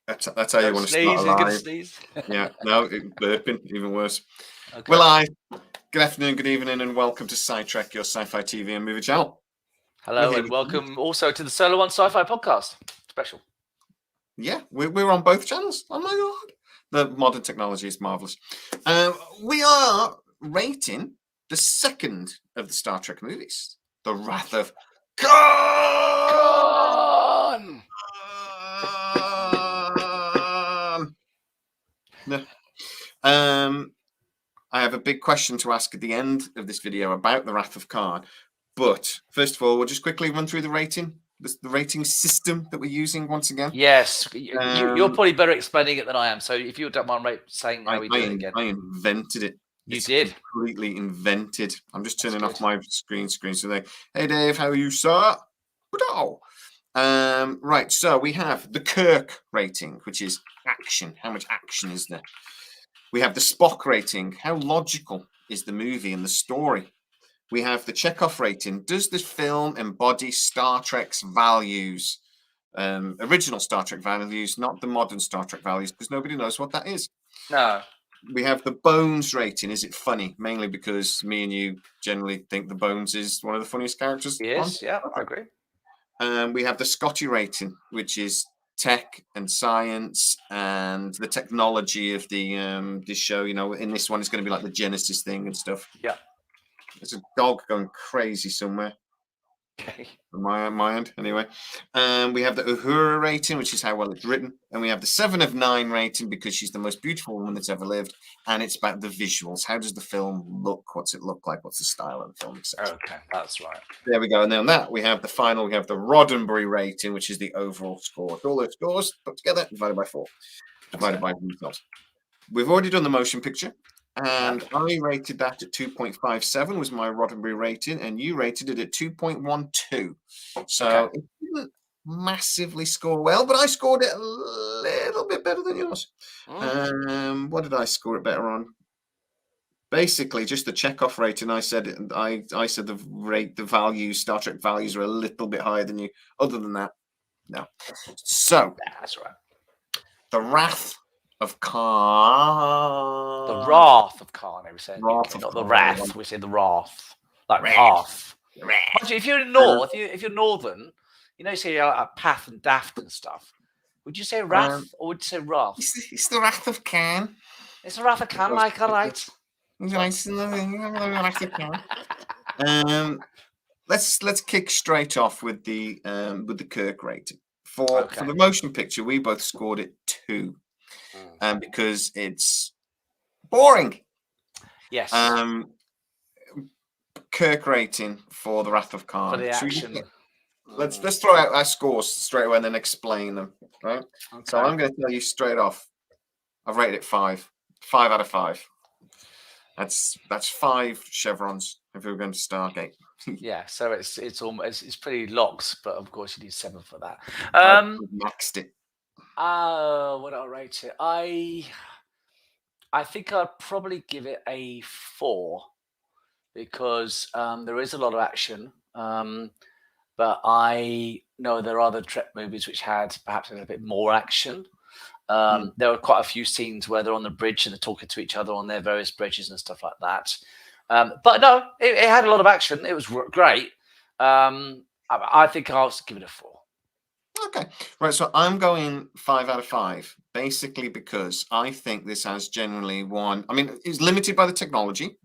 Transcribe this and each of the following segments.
That's how you want to Sneeze. start He's a going to live. sneeze. Yeah, no, burping, even worse. Okay. We're live. Good afternoon, good evening, and welcome to SciTrek, your sci-fi TV and movie channel. Hello, and welcome also to the Solo One Sci-Fi podcast special. Yeah, we're on both channels. Oh my god, the modern technology is marvelous. We are rating the second of the Star Trek movies, The Wrath of Khan. I have a big question to ask at the end of this video about The Wrath of Khan. But first of all, we'll just quickly run through the rating system that we're using once again. Yes, you're probably better explaining it than I am. So if you don't mind saying how we do it again. I invented it. It's completely invented. I'm just turning off my screen so they, hey Dave, how are you, sir? Right, so we have the Kirk rating, which is action. How much action is there? We have the Spock rating. How logical is the movie and the story? We have the Chekov rating. Does the film embody Star Trek's values? Original Star Trek values, not the modern Star Trek values, because nobody knows what that is. No. We have the Bones rating. Is it funny? Mainly because me and you generally think the Bones is one of the funniest characters. Yes, yeah, I agree. We have the Scotty rating, which is tech and science and the technology of the this show. You know, in this one, it's going to be like the Genesis thing and stuff. Yeah. There's a dog going crazy somewhere. Okay. On my end, anyway. We have the Uhura rating, which is how well it's written, and we have the 7 of 9 rating because she's the most beautiful woman that's ever lived, and it's about the visuals. How does the film look? What's it look like? What's the style of the film? Etc. Okay, that's right. There we go. And then on that, we have the final. We have the Roddenberry rating, which is the overall score. All those scores put together, divided by 4, divided by themselves. We've already done the motion picture. And I rated that at 2.57 was my Roddenberry rating, and you rated it at 2.12. So it didn't massively score well, but I scored it a little bit better than yours. What did I score it better on? Basically, just the Chekov rating. I said the values, Star Trek values, are a little bit higher than you. Other than that, no. So that's right. The Wrath of Khan. The Wrath of Khan, we say. Not the Wrath. We say the Wrath. Like path. If you're in North, if you're Northern, you know, you say path and daft and stuff. Would you say Wrath or would you say Wrath? It's the Wrath of Khan. It's the Wrath of Khan, like, all right. Let's kick straight off with the Kirk rating. For the motion picture, we both scored it 2. Because it's boring. Yes. Kirk rating for The Wrath of Khan. For the action. Let's throw out our scores straight away and then explain them. Right. Okay. So I'm going to tell you straight off. I've rated it 5. 5 out of 5. That's 5 chevrons if we were going to Stargate. Yeah, so it's almost it's pretty locked, but of course you need 7 for that. Maxed it. What I'll rate it? I think I'd probably give it a 4 because there is a lot of action. But I know there are other Trek movies which had perhaps a little bit more action. There were quite a few scenes where they're on the bridge and they're talking to each other on their various bridges and stuff like that. But no, it had a lot of action. It was great. I think I'll give it a 4. Okay, right. So I'm going 5 out of 5, basically because I think this has generally one. I mean, it's limited by the technology,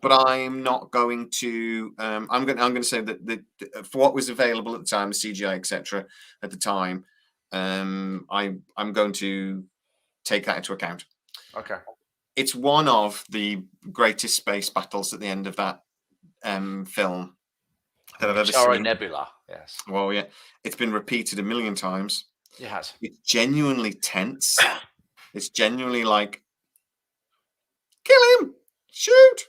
but I'm not going to. I'm going to say that for what was available at the time, the CGI, etc. At the time, I'm going to take that into account. Okay. It's one of the greatest space battles at the end of that film that I've ever seen. Nebula, yes. Well, yeah, it's been repeated a million times. It has. It's genuinely tense. It's genuinely like, kill him, shoot,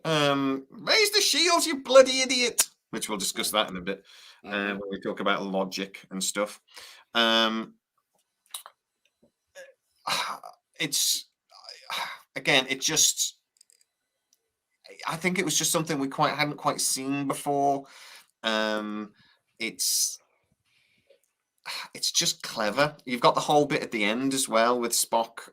raise the shields, you bloody idiot. Which we'll discuss that in a bit when we talk about logic and stuff. It's again, it just. I think it was just something we hadn't quite seen before. It's it's just clever. You've got the whole bit at the end as well with Spock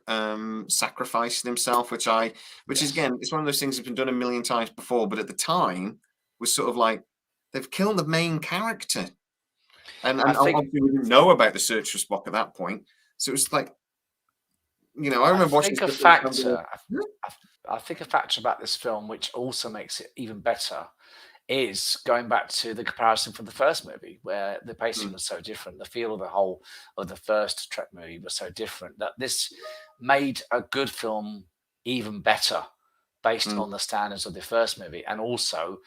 sacrificing himself, which is again, it's one of those things that's been done a million times before, but at the time was sort of like they've killed the main character, and I think obviously we didn't know about the search for Spock at that point, so it was like, I I remember watching think a stuff the first time going, factor. I think a factor about this film, which also makes it even better, is going back to the comparison from the first movie, where the pacing "Hmm, was so different. The feel of the whole of the first Trek movie was so different that this made a good film even better based hmm, on the standards of the first movie. And also,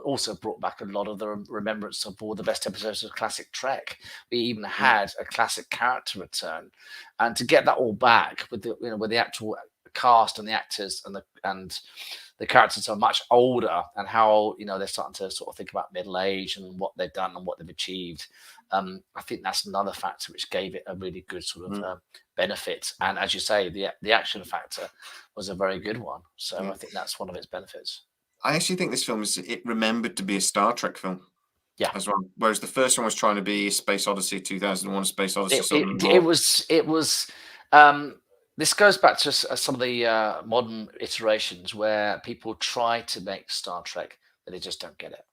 also brought back a lot of the remembrance of all the best episodes of classic Trek. We even hmm, had a classic character return, and to get that all back with the with the actual cast and the actors and the characters are much older, and how they're starting to sort of think about middle age and what they've done and what they've achieved. I think that's another factor which gave it a really good sort of hmm." benefit. And as you say, the action factor was a very good one. So Yeah. I think that's one of its benefits. I actually think this film it remembered to be a Star Trek film Yeah, as well, whereas the first one was trying to be Space Odyssey 2001: Space Odyssey, it something it, it more. was it was. Um, this goes back to some of the modern iterations where people try to make Star Trek, but they just don't get it.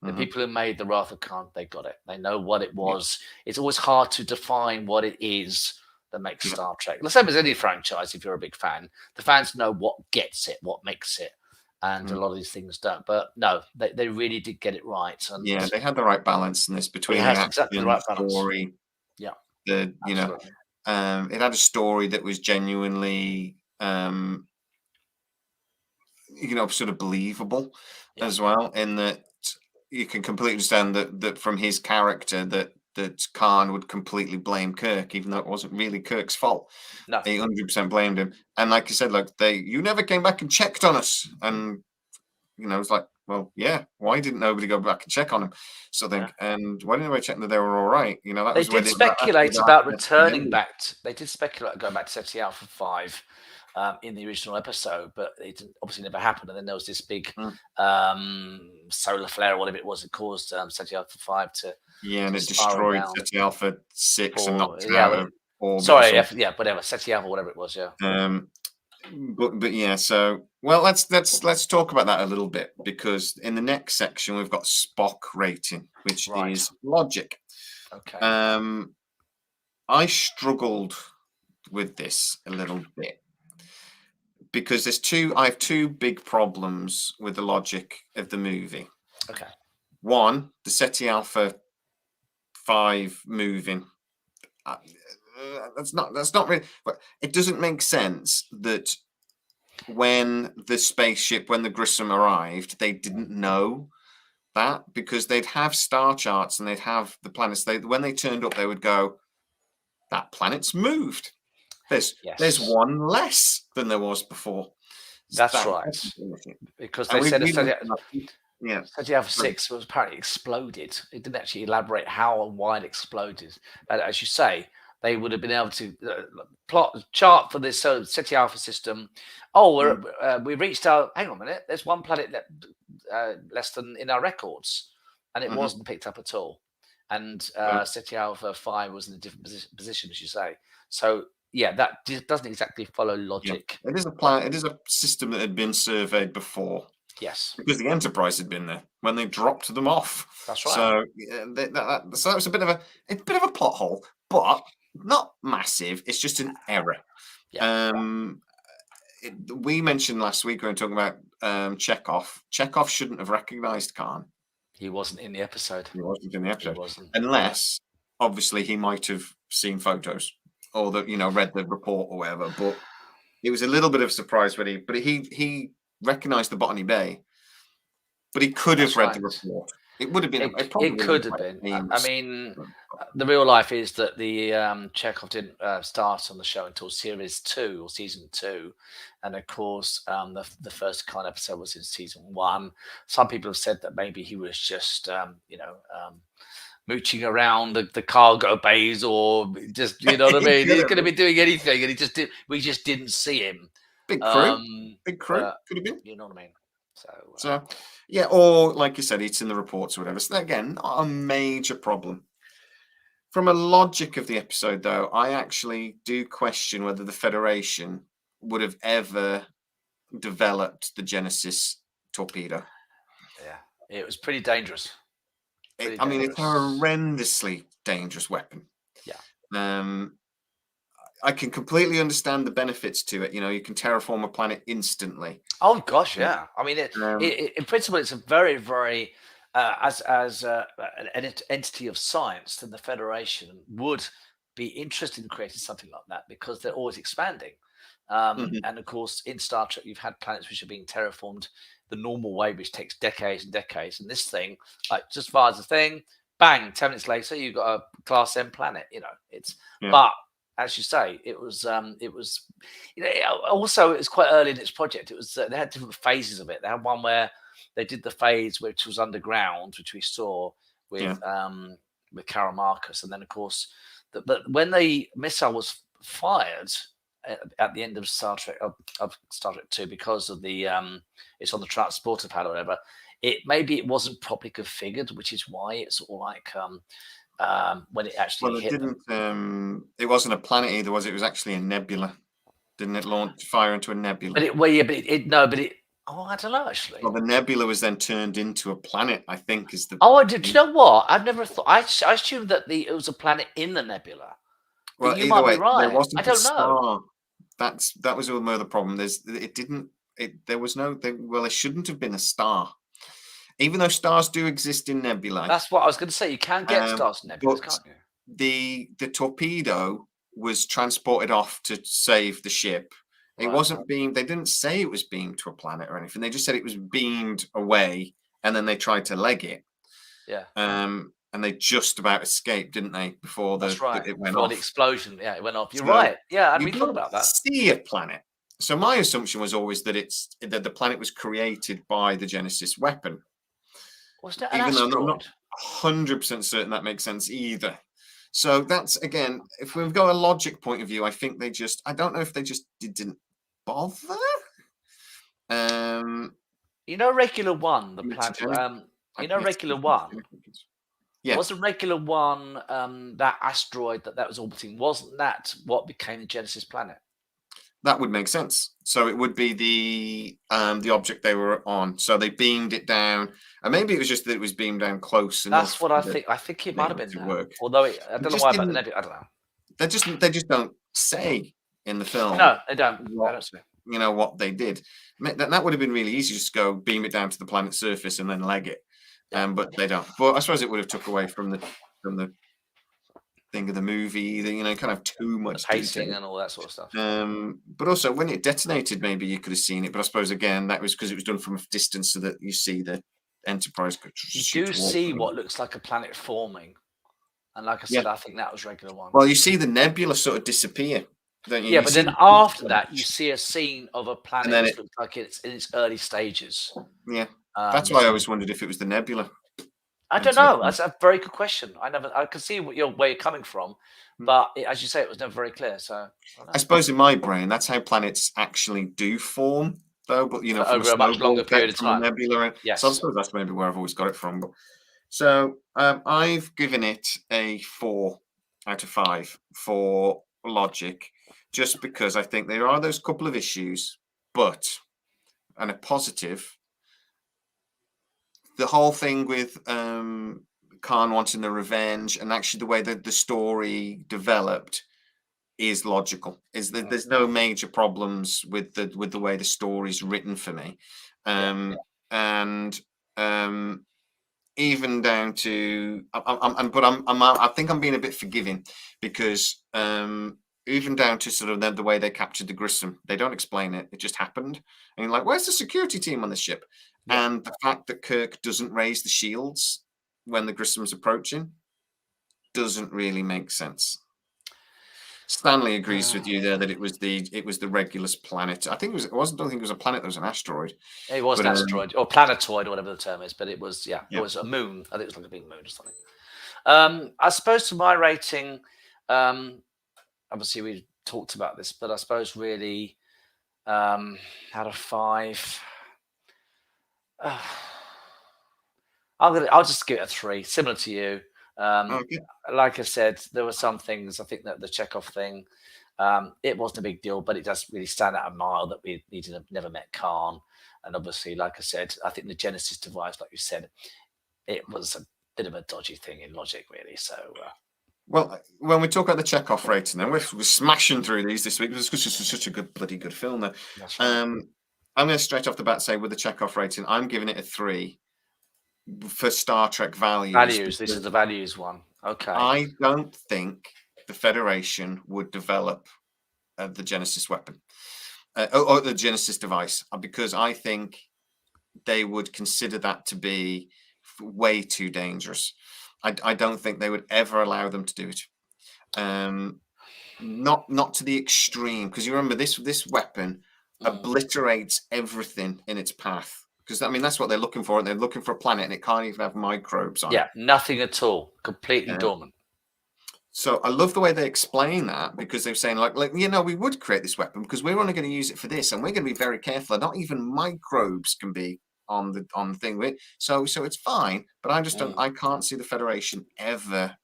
The Mhm. people who made the Wrath of Khan, they got it. They know what it Yeah, was. It's always hard to define what it is that makes yeah, Star Trek. The same as any franchise, if you're a big fan, the fans know what gets it, what makes it. And a mm. lot of these things don't. But no, they really did get it right. And Yeah, they had the right balance in this it between the has exactly the action, the right balance. story, Yeah, the absolutely. it had a story that was genuinely, sort of believable Yeah. as well, in that you can completely understand that from his character that Khan would completely blame Kirk, even though it wasn't really Kirk's fault. No. He 100% blamed him, and like you said, like you never came back and checked on us, and it's like, well, yeah, why didn't nobody go back and check on him? So Yeah. think, and why didn't nobody check that they were all right? That They was where did that's where speculate the about the returning ending. back. They did speculate going back to SETI Alpha 5 in the original episode, but it obviously never happened. And then there was this big Mm. solar flare or whatever it was that caused SETI Alpha 5 Yeah, and to it spiral destroyed down. City Alpha 6 and For knocked it yeah, out of orbit or sorry, something. yeah, whatever SETI Alpha, whatever it was. Yeah, Um, but yeah, so well, let's talk about that a little bit, because in the next section we've got Spock rating, which right. is logic. Okay. Um, I struggled with this a little bit because I have two big problems with the logic of the movie. Okay. One, the SETI Alpha 5 moving. Uh, that's not really, but it doesn't make sense that when the Grissom arrived, they didn't know that, because they'd have star charts and they'd have the planets. When they turned up, they would go, that planet's moved. There's Yes, one less than there was before. that's That, right. Because and they said a we SETI, mentioned that. Yeah, SETI Alpha sorry. 6 was apparently exploded. It didn't actually elaborate how and why it exploded. And as you say, they would have been able to plot chart for this SETI Alpha system. Oh, Mm, we reached our. Hang on a minute. There's one planet less than in our records, and it mhm, wasn't picked up at all. And yeah, SETI Alpha 5 was in a different position, as you say. So yeah, that doesn't exactly follow yeah. logic. It is a But plan. It is a system that had been surveyed before, yes, because the Enterprise had been there when they dropped them off. that's right. So yeah, so that was a bit of a plot hole, but not massive. It's just an error. Yeah, Um, we mentioned last week when we were talking about Chekov. Chekov shouldn't have recognised Khan. he wasn't in the episode. He wasn't in the He episode, wasn't. Yeah. unless obviously he might have seen photos or read the report or whatever. But it was a little bit of a surprise when he recognised the Botany Bay, but he could have That's read the right. report. It would have been. It It probably would have could been have quite been. a I famous. mean, the real life is that the Chekhov didn't start on the show until series 2 or season 2, and of course, the first kind of episode was in season 1. Some people have said that maybe he was just mooching around the cargo bays, or just what I He mean. could He's have going to been. be doing anything, and he just did. We just didn't see him. Big crew, Um, big crew but could have been. you know what I mean. So So yeah, or like you said, it's in the reports or whatever. So again, not a major problem. From a logic of the episode, though, I actually do question whether the Federation would have ever developed the Genesis torpedo. Yeah, it was pretty dangerous. Pretty I mean, it's a dangerous. horrendously dangerous weapon. Yeah. I can completely understand the benefits to it. You know, you can terraform a planet instantly. Oh gosh, Yeah. yeah. I mean, Um, in principle, it's a very, very an entity of science, then the Federation would be interested in creating something like that because they're always expanding. mhm. And of course, in Star Trek, you've had planets which are being terraformed the normal way, which takes decades and decades. And this thing, like, just fires a thing, bang, 10 minutes later, you've got a Class M planet. You know, it's Yeah. but as you say, it was you know, also, it was quite early in its project. It was they had different phases of it. They had one where they did the phase which was underground, which we saw Yeah. with Carol Marcus, and then of course, but when the missile was fired at the end of Star Trek Two, because of the it's on the transporter pad or whatever, maybe it wasn't properly configured, which is why it's sort of like when it actually Well, it hit them. didn't. It wasn't a planet either, was it? It was actually a nebula. Didn't it launch fire into a nebula? But it, well, yeah, but it no, but it. Oh, I don't know actually. Well, the nebula was then turned into a planet, I think, is the. Oh, do you know what? I've never thought. I assumed that it was a planet in the nebula. But Well, you either might be way, there right. I wasn't a don't know. star. That was another problem. It didn't. There was no. Well, there shouldn't have been a star, even though stars do exist in nebulae. That's what I was going to say. You can get stars in nebulas, But can't you? the torpedo was transported off to save the ship. It Right. wasn't beamed. They didn't say it was beamed to a planet or anything. They just said it was beamed away, and then they tried to leg it. Yeah. And they just about escaped, didn't they? Before That's right. it went Before the off. explosion, yeah, it went off. You're So right. Yeah, I'd you really thought don't about that. see a planet. So my assumption was always that that the planet was created by the Genesis weapon, Wasn't it an even though I'm not asteroid? 100% certain that makes sense either. So that's, again, if we've got a logic point of view, I think I don't know if they just didn't bother. You know, Regular One, the planet. Mutagenic. I You know, think it's Regular One. Yeah, Wasn't Regular One that asteroid that was orbiting? Wasn't that what became the Genesis planet? that would make sense. So it would be the object they were on. So they beamed it down, and maybe it was just that it was beamed down close That's enough what I for the think. I think it might have thing been to that. work. Although I They don't know just why about the didn't. nebula. I don't know. They just don't say in the film No, they don't. I what don't see. what they did. That would have been really easy, just go beam it down to the planet's surface and then leg it. Yeah. But they don't. But I suppose it would have took away from the thing of the movie. Kind of too The much pacing detail. and all that sort of stuff. But also when it detonated, maybe you could have seen it. But I suppose again that was because it was done from a distance, so that you see the Enterprise You shoot do towards see them. what looks like a planet forming, and like I Yeah. said, I think that was Regular One. Well, you see the nebula sort of disappear, don't you? Yeah, You but see then the after that, you see a scene of a and planet then which looks like it's in its early stages. yeah. That's why I always wondered if it was the nebula. I don't Instead of know. That's a very good question. I can see where you're coming from, but as you say, it was never very clear. So I don't know. I suppose in my brain, that's how planets actually do form, though. But from a Over a much snowball longer period effect of from a time. nebula. So I Yes. suppose that's maybe where I've always got it from. But so I've given it a 4 out of 5 for logic, just because I think there are those couple of issues, and a positive. The whole thing with Khan wanting the revenge, and actually the way that the story developed is logical. Is that there's no major problems with the way the story's written for me, and even down to I think I'm being a bit forgiving, because even down to sort of the way they captured the Grissom, they don't explain it. It just happened, and you're like, where's the security team on this ship? Yeah. And the fact that Kirk doesn't raise the shields when the Grissom's approaching doesn't really make sense. Stanley agrees with you there that it was the Regulus planet. I think it wasn't. I don't think it was a planet. It was an asteroid. It was But an asteroid or planetoid or whatever the term is, but it was it Yeah. was a moon. I think it was like a big moon or something. I suppose for my rating, obviously we talked about this, but I suppose really out of 5, I'll just give it a 3, similar to you. Okay. Like I said, there were some things. I think that the Chekov thing, it wasn't a big deal, but it does really stand out a mile that we needed to never met Khan. And obviously, like I said, I think the Genesis device, like you said, it was a bit of a dodgy thing in logic, really. So, Well, when we talk about the Chekhov rating, then we're smashing through these this week because it's such a good, bloody good film. There, that's right. I'm going to straight off the bat say with the Chekhov rating, I'm giving it a 3 for Star Trek values Values. This is because the values one. Okay. I don't think the Federation would develop the Genesis weapon or the Genesis device because I think they would consider that to be way too dangerous. I don't think they would ever allow them to do it. Not to the extreme because you remember this weapon obliterates everything in its path. Because I mean that's what they're looking for. They're looking for a planet and it can't even have microbes on it. Yeah, nothing at all. Completely Yeah. dormant. So I love the way they explain that because they're saying like we would create this weapon because we're only going to use it for this and we're going to be very careful. Not even microbes can be on the thing. So it's fine. But I just don't. I can't see the Federation ever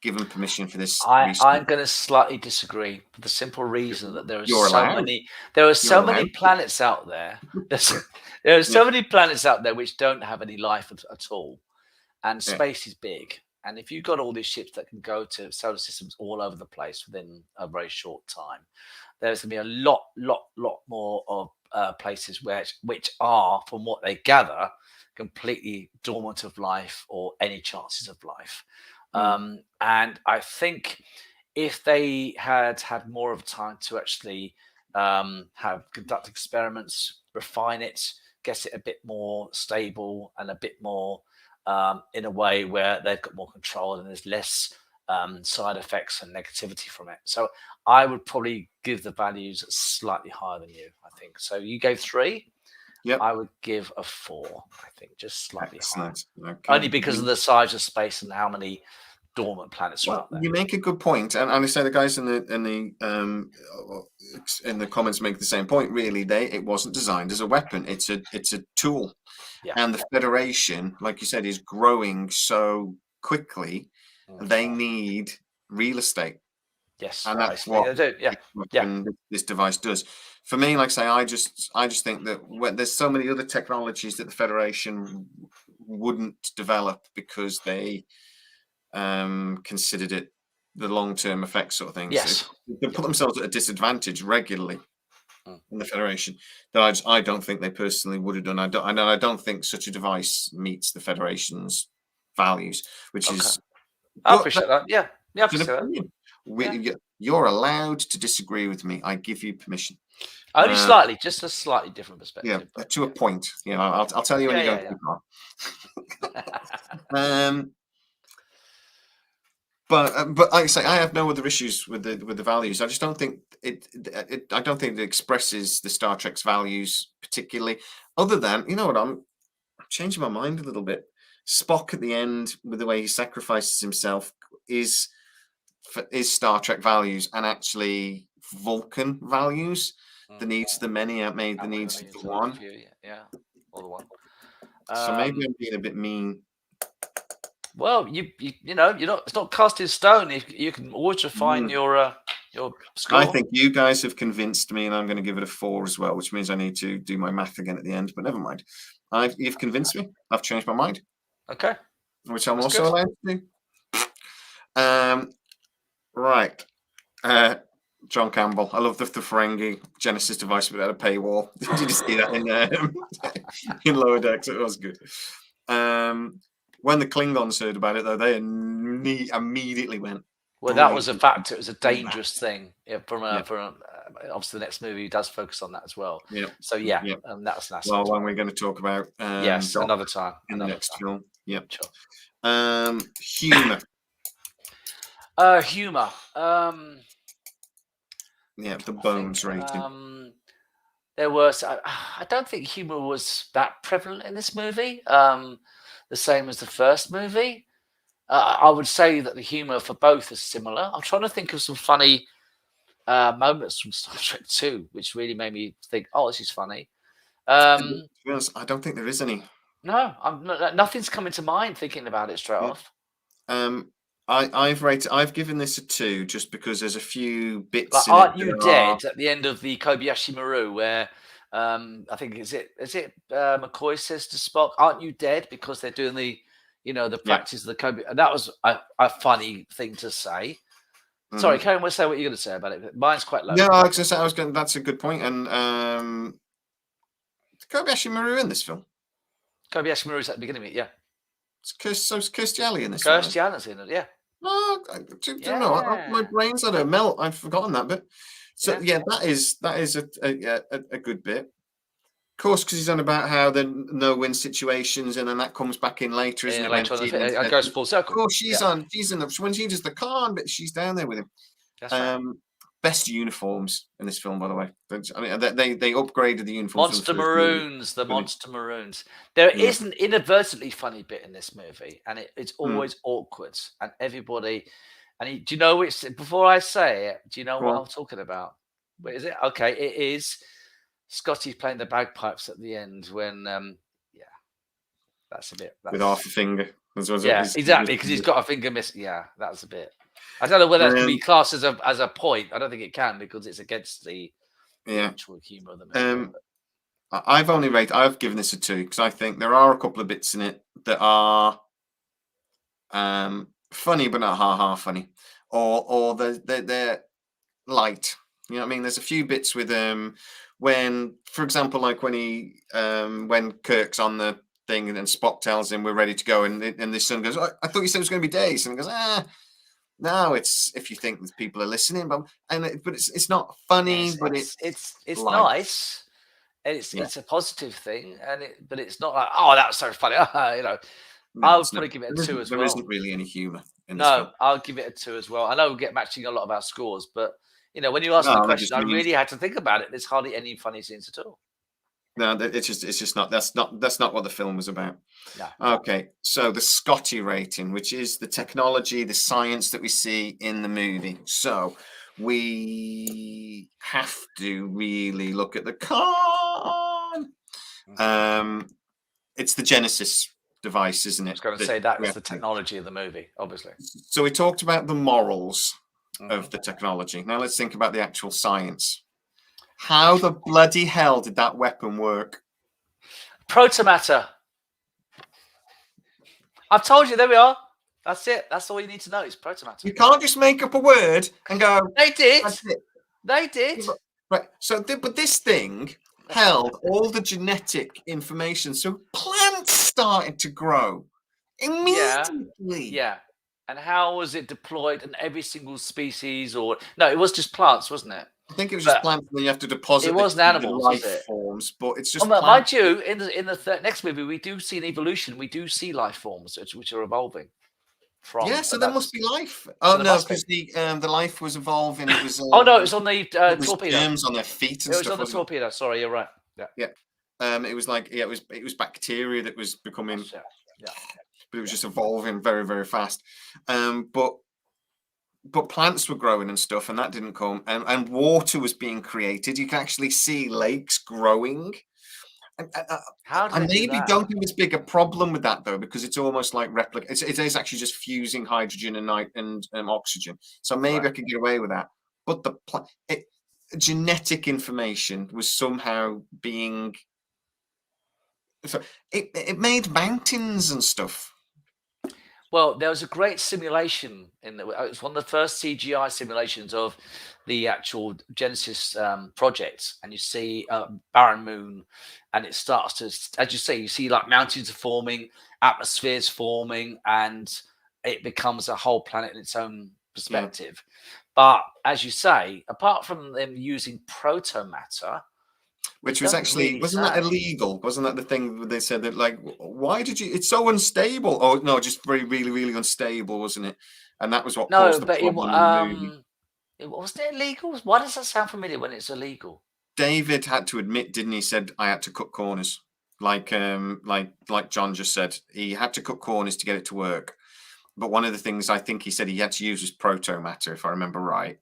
given permission for this. I'm going to slightly disagree for the simple reason that there are You're so allowed. many. There are so You're many allowed. planets out there. There are so many planets out there which don't have any life at all, and Yeah. space is big. And if you've got all these ships that can go to solar systems all over the place within a very short time, there's going to be a lot more of places which are, from what they gather, completely dormant of life or any chances of life. And I think if they had more of time to actually have conduct experiments, refine it, get it a bit more stable and a bit more in a way where they've got more control and there's less side effects and negativity from it. So I would probably give the values slightly higher than you, I think. So you gave 3. Yep. I would give a 4, I think, just slightly Excellent. higher. Okay. Only because of the size of space and how many dormant planets are Well, out there. you make a good point, and I say the guys in the comments make the same point. Really, it wasn't designed as a weapon; it's a tool. Yeah. And the Federation, like you said, is growing so quickly. They need real estate. Yes, And that's what they do. Yeah. this device does. For me, like I say, I just think that there's so many other technologies that the Federation wouldn't develop because they considered it the long-term effects sort of things. Yes. They put themselves at a disadvantage regularly in the Federation that I don't think they personally would have done. I don't think such a device meets the Federation's values, which is. I appreciate that. Yeah, I appreciate that. You're allowed to disagree with me. I give you permission. Only slightly, just a slightly different perspective. Yeah, to a point. You know, I'll tell you when you go too far. But like I say, I have no other issues with the values. I just don't think I don't think it expresses the Star Trek's values particularly. Other than what, I'm changing my mind a little bit. Spock at the end, with the way he sacrifices himself, is Star Trek values and actually Vulcan values. The needs of the many outweigh the needs of the one. Yeah, or the one. So maybe I'm being a bit mean. Well, you know, it's not cast in stone. You can always refine your score. I think you guys have convinced me, and I'm going to give it a 4 as well, which means I need to do my math again at the end. But never mind. You've convinced me. I've changed my mind. Okay. Which I'm also allowed to do. Right. John Campbell. I love the Ferengi Genesis device without a paywall. Did you see that in Lower Decks? It was good. When the Klingons heard about it, though, they immediately went. Well, that was a fact. It was a dangerous thing. From obviously the next movie does focus on that as well. Yeah. So that's an aspect. Well, when we're going to talk about yes, another time in the next film. Yeah. Sure. Humour. Humour. Yeah, the bones rating. There was. I don't think humour was that prevalent in this movie. The same as the first movie. I would say that the humour for both is similar. I'm trying to think of some funny moments from Star Trek 2, which really made me think, "Oh, this is funny." To be honest, I don't think there is any. No, nothing's coming to mind thinking about it straight off. I've given this a 2 just because there's a few bits Like, in it aren't you that are. dead at the end of the Kobayashi Maru, where I think is it McCoy says to Spock, "Aren't you dead?" Because they're doing the Yeah. practice of the Kobe, and that was a funny thing to say. Sorry, Mhm. Karen, we'll say what you're going to say about it. Mine's quite low. No, I was gonna say that's a good point. And Kobayashi Maru in this film. Kobayashi Maru's at the beginning of it, yeah. So's Kirstie Alley in this one. Kirstie Allen's in it, yeah. Oh, I don't know. My Yeah. brain's had a melt. I've forgotten that bit. So Yeah. that is a good bit. Of course, because he's on about how the no-win situations, and then that comes back in later, isn't it? When Later on, she it goes full circle. oh, she's Yeah, in the when she does the con, but she's down there with him. that's right. Best uniforms in this film, by the way. I mean, they upgraded the uniforms. Monster from the first movie. Maroons, the Brilliant. Monster Maroons. There Yeah. is an inadvertently funny bit in this movie, and it's Hmm. always awkward. And everybody, do you know which? Before I say it, do you know Go what on. I'm talking about? What is it? Okay, it is Scotty playing the bagpipes at the end when, yeah, that's a bit. With half That's a finger. yeah, exactly, because he's got a finger missing. Yeah, that's a bit. I don't know whether that can be classed as a point. I don't think it can because it's against the actual humour of the movie. I've given this a 2 because I think there are a couple of bits in it that are funny but not ha funny, or they're light. You know what I mean? There's a few bits with when, for example, like when Kirk's on the thing and then Spock tells him we're ready to go, and the son goes, "I thought you said it was going to be days," and he goes, no, it's if you think that people are listening, but it's not funny, but it's light. nice. And it's a positive thing, but it's not like, oh, that was so funny. I would probably give it a 2 as well. There isn't really any humour in this film. No, I'll give it a 2 as well. I know we get matching a lot of our scores, but when you ask the question, I really had to think about it. There's hardly any funny scenes at all. No, it's just not. That's not what the film was about. No. Okay, so the Scotty rating, which is the technology, the science that we see in the movie. So we have to really look at the con. It's the Genesis device, isn't it? I was going to say that was the technology of the movie, obviously. So we talked about the morals of the technology. Now let's think about the actual science. How the bloody hell did that weapon work? Protomatter. I've told you, there we are. That's it. That's all you need to know. It's protomatter. You can't just make up a word and go. They did. That's it. They did. Right. So, but this thing held all the genetic information. So plants started to grow immediately. Yeah. And how was it deployed in every single species? Or no, it was just plants, wasn't it? I think it was just plants, and then you have to deposit. It wasn't animals, life was it? forms, but it's just. Mind you, in the next movie, we do see an evolution. We do see life forms which are evolving. So there must be life. Oh no, because the life was evolving. It was. Oh no, it was on the torpedo. Germs on their feet and stuff. It was on the torpedo. Sorry, you're right. Yeah. It was like it was bacteria that was becoming. Yeah. But it was just evolving very, very fast. But plants were growing and stuff, and that didn't come. And water was being created. You can actually see lakes growing. I maybe don't think there's big a problem with that though, because it's almost like replica. It is actually just fusing hydrogen and oxygen. So maybe I could get away with that. But genetic information was somehow being. So it made mountains and stuff. Well, there was a great simulation it was one of the first CGI simulations of the actual Genesis project, and you see barren moon, and it starts to, as you say, you see like mountains are forming, atmospheres forming, and it becomes a whole planet in its own perspective. But as you say, apart from them using protomatter, which was actually, wasn't that illegal? Wasn't that the thing they said that, like, why did you, it's so unstable? Oh, no, just very, really, really unstable, wasn't it? And that was what caused the problem in the movie. Wasn't it illegal? Why does that sound familiar when it's illegal? David had to admit, didn't he, said, I had to cut corners. Like John just said, he had to cut corners to get it to work. But one of the things I think he said he had to use was protomatter, if I remember right.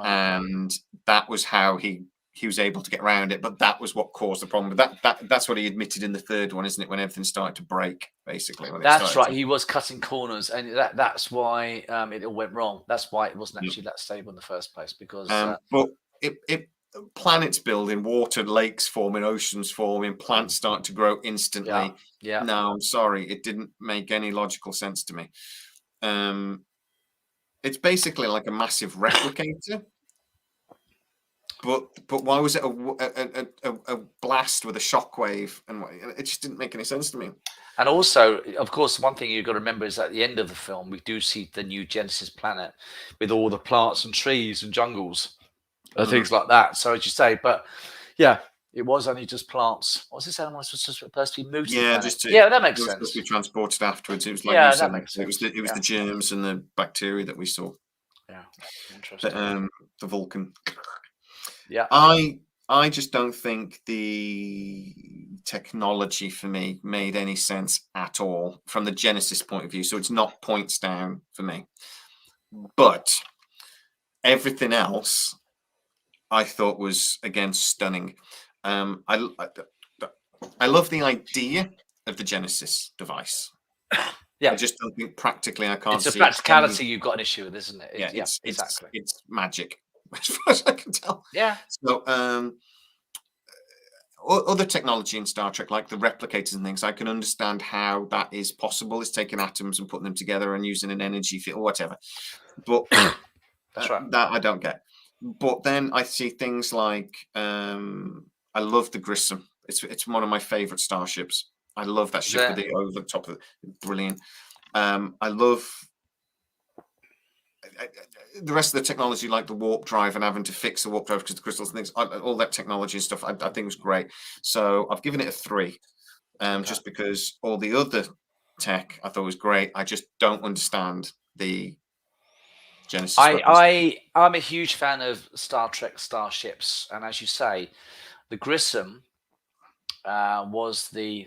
And that was how he he was able to get around it, but that was what caused the problem. But that's what he admitted in the third one, isn't it? When everything started to break, basically. When That's right. He was cutting corners, and that's why it all went wrong. That's why it wasn't actually that stable in the first place. Because but it planets building, water, lakes forming, oceans forming, plants start to grow instantly. Yeah. No, I'm sorry, it didn't make any logical sense to me. It's basically like a massive replicator. But why was it a blast with a shockwave? And it just didn't make any sense to me. And also, of course, one thing you've got to remember is at the end of the film, we do see the new Genesis planet with all the plants and trees and jungles and things like that. So as you say, but yeah, it was only just plants. What was this animal supposed to be moved to the planet? That makes sense. Supposed to be transported afterwards. It was like that makes sense. It was the germs and the bacteria that we saw. Yeah, interesting. The Vulcan. Yeah, I just don't think the technology for me made any sense at all from the Genesis point of view. So it's not points down for me. But everything else I thought was, again, stunning. I love the idea of the Genesis device. Yeah, I just don't think practically I can't see. It's a practicality you've got an issue with, isn't it? Yeah, exactly. It's magic, as far as I can tell. Yeah. So other technology in Star Trek, like the replicators and things, I can understand how that is possible. It's taking atoms and putting them together and using an energy field or whatever. But that's right. That I don't get. But then I see things like I love the Grissom. It's one of my favorite starships. I love that ship with the over the top of it. Brilliant. I love the rest of the technology, like the warp drive and having to fix the warp drive because the crystals and things, all that technology and stuff, I think was great. So I've given it a 3, just because all the other tech I thought was great. I just don't understand the Genesis. I'm a huge fan of Star Trek starships, and as you say, the Grissom was the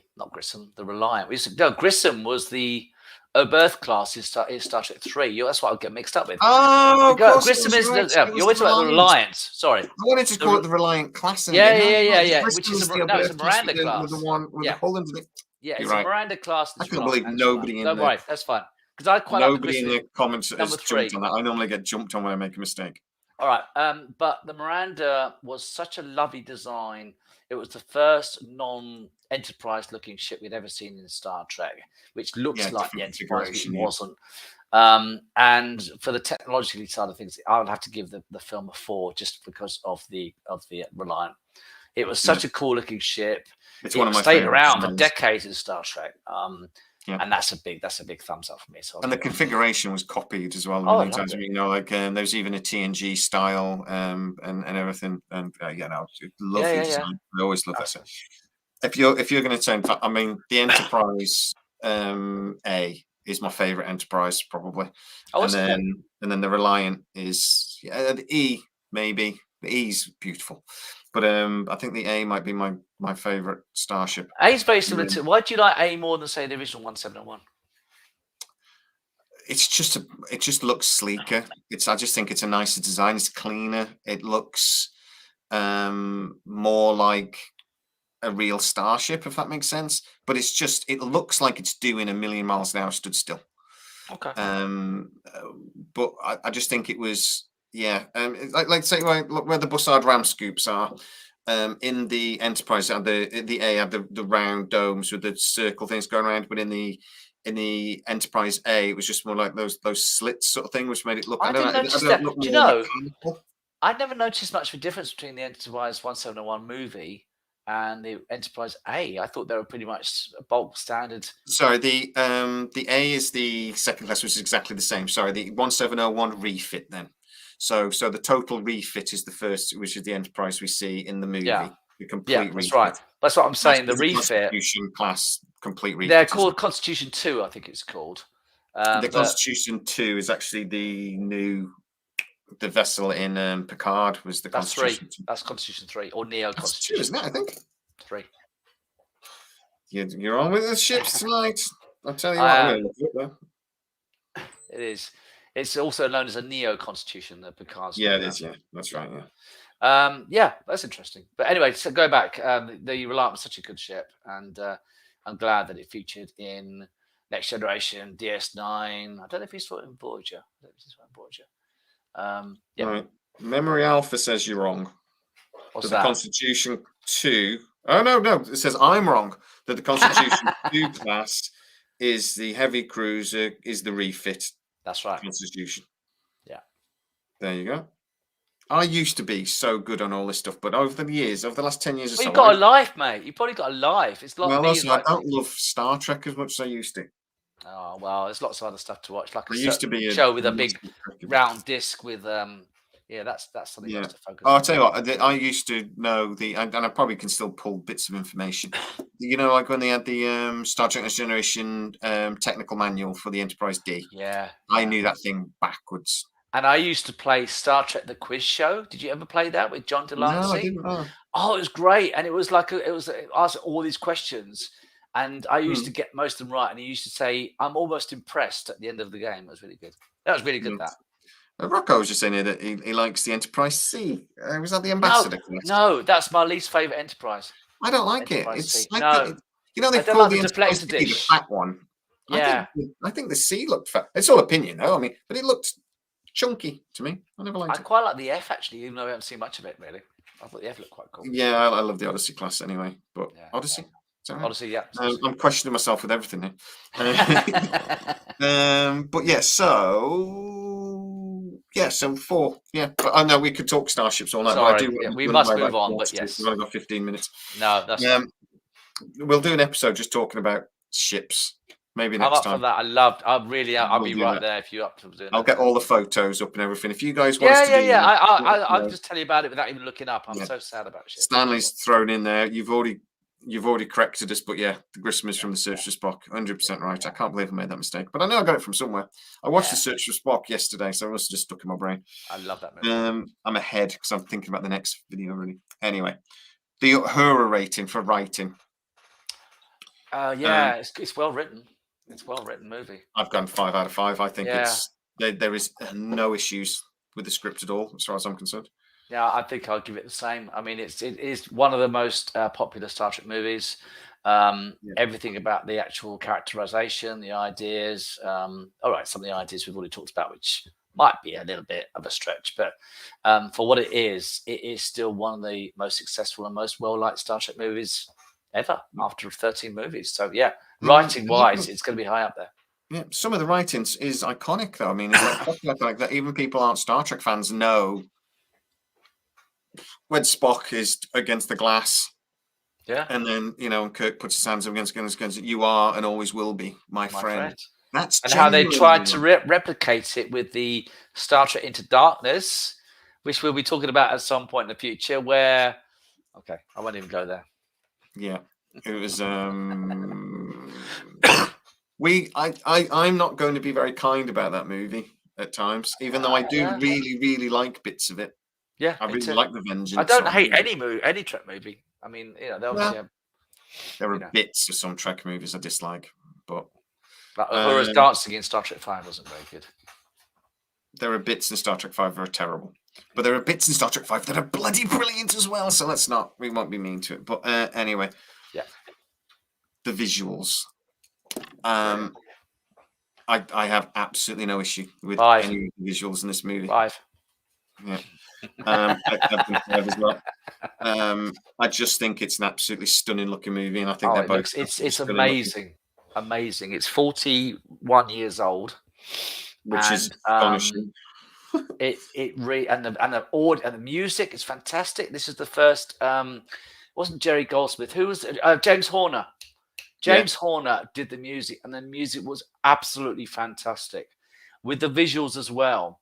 Reliant. Grissom was the Oberth class in Star Trek 3. That's what I get mixed up with. Oh, Grissom is you're always talking about the Reliance. Sorry, I wanted to call it the Reliant class. Yeah. Which is it's a Miranda class. The one with the hole into it. Yeah, it's a Miranda class. I can't believe nobody in Don't worry, that's fine. Because I quite nobody in the comments has number 3. jumped on that. I normally get jumped on when I make a mistake. All right, but the Miranda was such a lovely design. It was the first non-Enterprise-looking ship we'd ever seen in Star Trek, which looks like the Enterprise, which wasn't. And for the technological side of things, I would have to give the film a 4 just because of the Reliant. It was such a cool-looking ship. It's one of my stayed around for decades in Star Trek. And that's a big thumbs up for me. So and the configuration was copied as well. Oh, times. There's even a TNG style and everything. And lovely design. I always love that. If you're going to say, I mean, the Enterprise A is my favorite Enterprise probably, and then the Reliant is the E maybe. The E's beautiful. But I think the A might be my favorite starship. A is very similar to. Why do you like A more than say the original 1701? It just looks sleeker. I just think it's a nicer design. It's cleaner. It looks more like a real starship, if that makes sense. But it looks like it's doing 1,000,000 miles an hour stood still. Okay. But I just think it was. Yeah, like say where the Bussard ram scoops are, in the Enterprise, the A had the round domes with the circle things going around, but in the Enterprise A, it was just more like those slits sort of thing, which made it look. I didn't notice that. Do you know? I never noticed much of a difference between the Enterprise 1701 movie and the Enterprise A. I thought they were pretty much bulk standard. Sorry, the A is the second class, which is exactly the same. Sorry, the 1701 refit then. So the total refit is the first, which is the Enterprise we see in the movie. Yeah, the complete refit. That's right. That's what I'm saying. The refit. Constitution class complete refit. They're called Constitution 2, I think it's called. The Constitution 2 is actually the vessel in Picard was the Constitution 2. That's Constitution 3 or Neo Constitution. 2, isn't it? I think 3. You're on with the ships tonight. I'll tell you what. I'm going to look at. It is. It's also known as a Neo Constitution, the Picard's. Yeah, it is. Yeah, that's right. Yeah. Yeah, that's interesting. But anyway, so go back. The Reliant was such a good ship, and I'm glad that it featured in Next Generation, DS9. I don't know if he saw it in Voyager. I don't know if he saw it in Voyager. Yeah. Right. Memory Alpha says you're wrong. What's That the that? Constitution 2. Oh, no. It says I'm wrong. That the Constitution 2 class is the heavy cruiser, is the refit That's right. Constitution. Yeah. There you go. I used to be so good on all this stuff, but over the years, over the last 10 years or Well, so, you've got a life, mate. You've probably got a life. It's like well, me. also, I Like, don't love Star Trek as much as I used to. oh well, there's lots of other stuff to watch, like a I used to be a show with a big massive Trekkie. round disc with yeah, that's something else Yeah. to focus Oh, on. I'll tell you what, I used to know and I probably can still pull bits of information. You know, like when they had the Star Trek Next Generation technical manual for the Enterprise D. Yeah, I yeah. knew that thing backwards. And I used to play Star Trek: The Quiz Show. Did you ever play that with John No, I Delancey? didn't know. Oh, it was great, and it was like it was asked all these questions, and I used to Hmm. get most of them right. And he used to say, "I'm almost impressed" at the end of the game. It was really good. That was really good. That. Rocco was just saying here that he likes the Enterprise C. Was that the No, ambassador class? no, that's my least favorite Enterprise. I don't like it. Enterprise It's C. like No, you know I they've don't called like the the Enterprise deflector D the dish. fat one. Yeah, I think the C looked fat. It's all opinion though. I mean, but it looked chunky to me. I never I liked it. quite like the F actually, even though I haven't seen much of it really. I thought the F looked quite cool. Yeah, I love the Odyssey class anyway. But Yeah, Odyssey, is that right? Odyssey, yeah. I'm questioning myself with everything here. But yeah, so 4. Yeah, but I know we could talk starships all night. But I Sorry, do. yeah, we run must by move about on. But 42. yes, We've only got 15 minutes. no, that's fine. We'll do an episode just talking about ships. Maybe I'm next up time. for that. I'll We'll be do right that. there if you're up to doing I'll that. get all the photos up and everything. If you guys want us to Yeah, do yeah. that, I'll just tell you about it without even looking up. I'm Yeah. so sad about shit. Stanley's thrown in there. You've already corrected us, but yeah, the Grissom is from the Search for Spock. 100% right. I can't believe I made that mistake, but I know I got it from somewhere. I watched the Search for Spock yesterday, so it must have just stuck in my brain. I love that movie. I'm ahead because I'm thinking about the next video really. Anyway, the Uhura rating for writing. Yeah, it's well written. It's a well written movie. I've gone 5 out of 5. I think Yeah. there is no issues with the script at all, as far as I'm concerned. Yeah, I think I'll give it the same. I mean, it is one of the most popular Star Trek movies. Everything about the actual characterization, the ideas. All right, some of the ideas we've already talked about, which might be a little bit of a stretch, but for what it is still one of the most successful and most well-liked Star Trek movies ever after 13 movies. So yeah, writing-wise, it's going to be high up there. Yeah, some of the writings is iconic though. I mean, it's like that. Even people aren't Star Trek fans know when Spock is against the glass. Yeah. And then, Kirk puts his hands up against you are and always will be my friend. That's and how they tried to replicate it with the Star Trek Into Darkness, which we'll be talking about at some point in the future, where okay, I won't even go there. Yeah. It was I'm not going to be very kind about that movie at times, even though I do really, really like bits of it. Yeah, I really like the Vengeance. I don't hate any Trek movie. I mean, they obviously there are bits of some Trek movies I dislike, but Uhura's dancing in Star Trek 5 wasn't very good. There are bits in Star Trek 5 that are terrible, but there are bits in Star Trek 5 that are bloody brilliant as well. So we won't be mean to it. But anyway, yeah, the visuals. I have absolutely no issue with any of the visuals in this movie. 5. Yeah. I've been 5 as well. I just think it's an absolutely stunning looking movie, and I think it's amazing, amazing. It's 41 years old, which is astonishing. and the music is fantastic. This is the first. It wasn't Jerry Goldsmith? Who was James Horner? James Horner did the music, and the music was absolutely fantastic, with the visuals as well,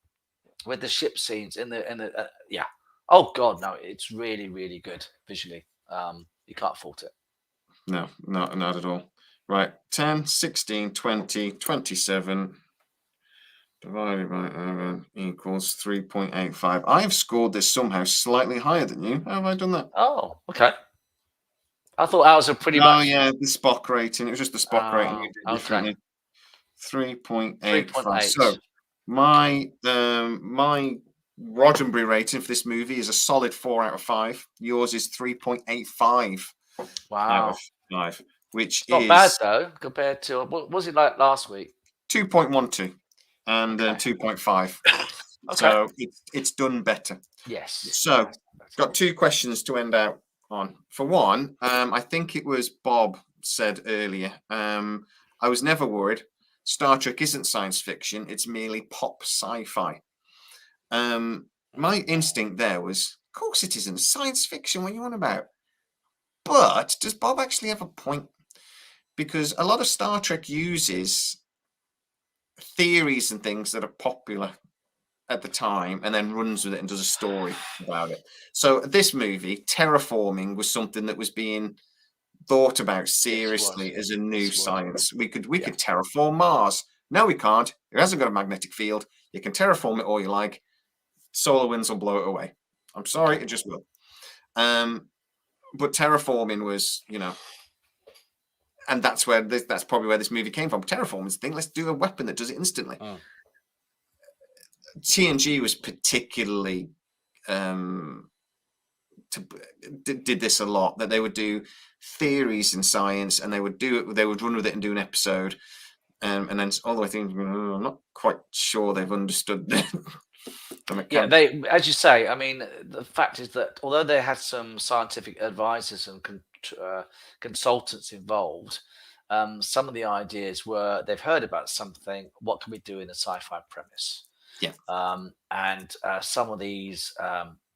with the ship scenes in the Oh God, no! It's really, really good visually. You can't fault it. No, not at all. Right, 10, 16, 20, 27 divided by 11 equals 3.85. I've scored this somehow slightly higher than you. How have I done that? Oh, okay. I thought ours were pretty much. Oh yeah, the Spock rating. It was just the Spock rating you did differently. 3.85. So my Roddenberry rating for this movie is a solid 4 out of 5. Yours is 3.85 out Wow. of 5, which It's not bad is though compared to what was it like last week? 2.12 and Okay. 2.5. Okay. So it's done better. Yes. So, That's better. got 2 questions to end out on. For one, I think it was Bob said earlier, I was never worried. Star Trek isn't science fiction, it's merely pop sci-fi. My instinct there was, of course it isn't science fiction. What are you on about? But does Bob actually have a point? Because a lot of Star Trek uses theories and things that are popular at the time and then runs with it and does a story about it. So this movie, terraforming, was something that was being thought about seriously as a new science. We could terraform Mars. No, we can't. It hasn't got a magnetic field. You can terraform it all you like. Solar winds will blow it away. I'm sorry, it just will. But terraforming was, and that's probably where this movie came from. Terraforming is the thing. Let's do a weapon that does it instantly. TNG was particularly did this a lot, that they would do theories in science and they would run with it and do an episode, and then all the way through, I'm not quite sure they've understood the Yeah, they, as you say, I mean, the fact is that although they had some scientific advisors and consultants involved, some of the ideas were they've heard about something. What can we do in a sci-fi premise? Yeah. And some of these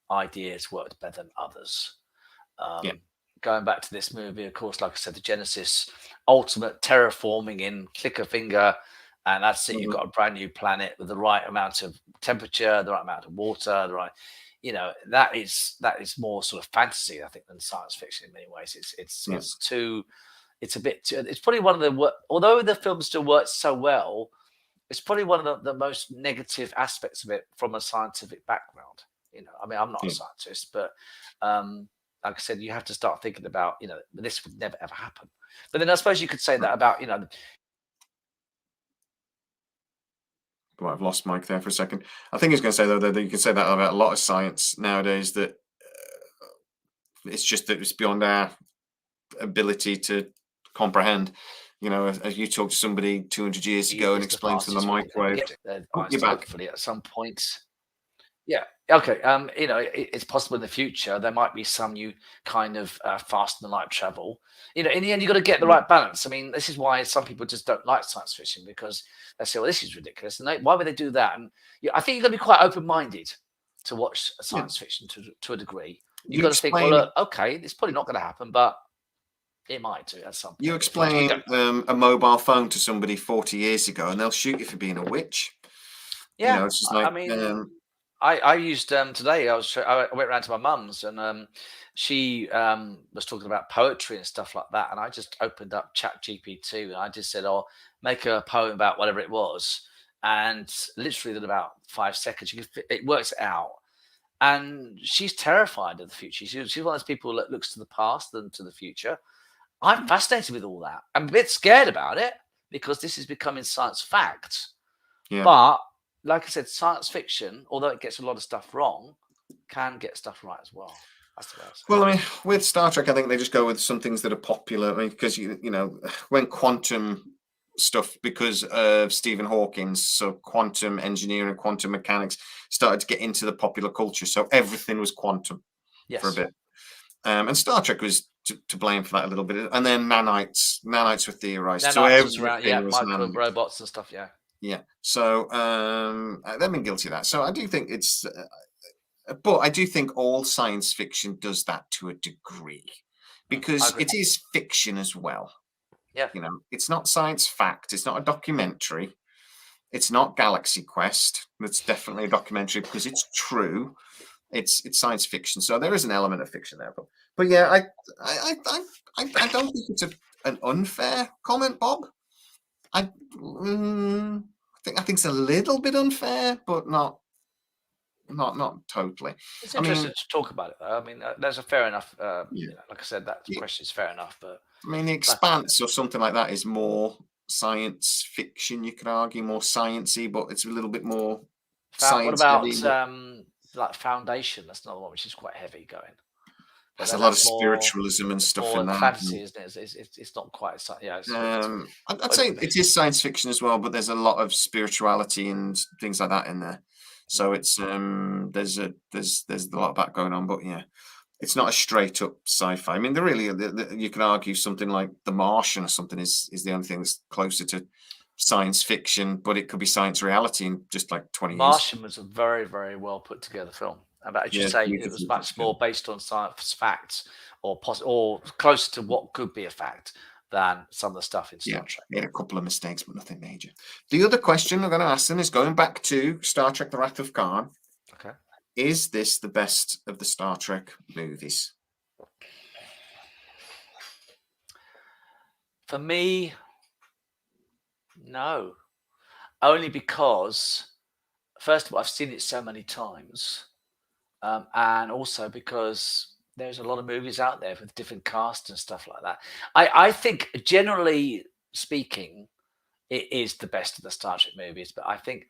ideas worked better than others. Going back to this movie, of course, like I said, the Genesis ultimate terraforming in click a finger, and that's it. You've got a brand new planet with the right amount of temperature, the right amount of water, the right, that is more sort of fantasy, I think, than science fiction in many ways. It's probably one of the although the film still works so well, it's probably one of the most negative aspects of it from a scientific background. I mean, I'm not a scientist, but like I said, you have to start thinking about, this would never ever happen. But then I suppose you could say that about, Well, I've lost Mike there for a second. I think he's going to say, though, that you can say that about a lot of science nowadays, that it's just that it's beyond our ability to comprehend. As you talked to somebody 200 years ago and explained to them the microwave. Hopefully at some point. Yeah. Okay. It's possible in the future there might be some new kind of faster than light travel. In the end, you've got to get the right balance. I mean, this is why some people just don't like science fiction, because they say, "Well, this is ridiculous," and why would they do that? And I think you've got to be quite open-minded to watch science fiction to a degree. You've got to think, well, look, okay, it's probably not going to happen, but it might do at some point. You explain a mobile phone to somebody 40 years ago, and they'll shoot you for being a witch. Yeah, it's just like, I mean. I used today. I went around to my mum's, and she was talking about poetry and stuff like that. And I just opened up Chat GPT and I just said, "Oh, make a poem about whatever it was." And literally, in about 5 seconds, it works it out. And she's terrified of the future. She's one of those people that looks to the past than to the future. I'm fascinated with all that. I'm a bit scared about it because this is becoming science fact. Yeah. But like I said, science fiction, although it gets a lot of stuff wrong, can get stuff right as well. That's the way I say. Well, I mean, with Star Trek, I think they just go with some things that are popular. I mean, because when quantum stuff, because of Stephen Hawking, so quantum engineering and quantum mechanics started to get into the popular culture, so everything was quantum for a bit. And Star Trek was to blame for that a little bit. And then nanites were theorized. Nanites so everything around, was micro robots and stuff. Yeah. So they've been guilty of that. So I do think it's, but I do think all science fiction does that to a degree, because it is fiction as well. Yeah. It's not science fact. It's not a documentary. It's not Galaxy Quest. It's definitely a documentary because it's true. It's science fiction. So there is an element of fiction there. But yeah, I don't think it's an unfair comment, Bob. I think it's a little bit unfair, but not totally. It's interesting to talk about it, though. I mean, there's a fair enough. Like I said, that question is fair enough. But I mean, The Expanse or something like that is more science fiction. You could argue more sciencey, but it's a little bit more science. What about like Foundation. That's another one which is quite heavy going. But There's then a lot of that's more spiritualism and it's stuff more in like that. fantasy, isn't it? It's not quite yeah. I'd say it is science fiction as well, but there's a lot of spirituality and things like that in there. So it's there's a lot of that going on, but yeah, it's not a straight up sci-fi. I mean, there really you can argue something like The Martian or something is the only thing that's closer to science fiction, but it could be science reality in just like 20 years. Martian was a very, very well put together film. But as you Yeah, say, it was beautifully put much more together. based on science facts or closer to what could be a fact than some of the stuff in Yeah, Star Trek. made a couple of mistakes, but nothing major. The other question I'm going to ask them is going back to Star Trek: The Wrath of Khan. Okay. Is this the best of the Star Trek movies? For me, no. Only because, first of all, I've seen it so many times, and also because there's a lot of movies out there with different casts and stuff like that. I think, generally speaking, it is the best of the Star Trek movies. But I think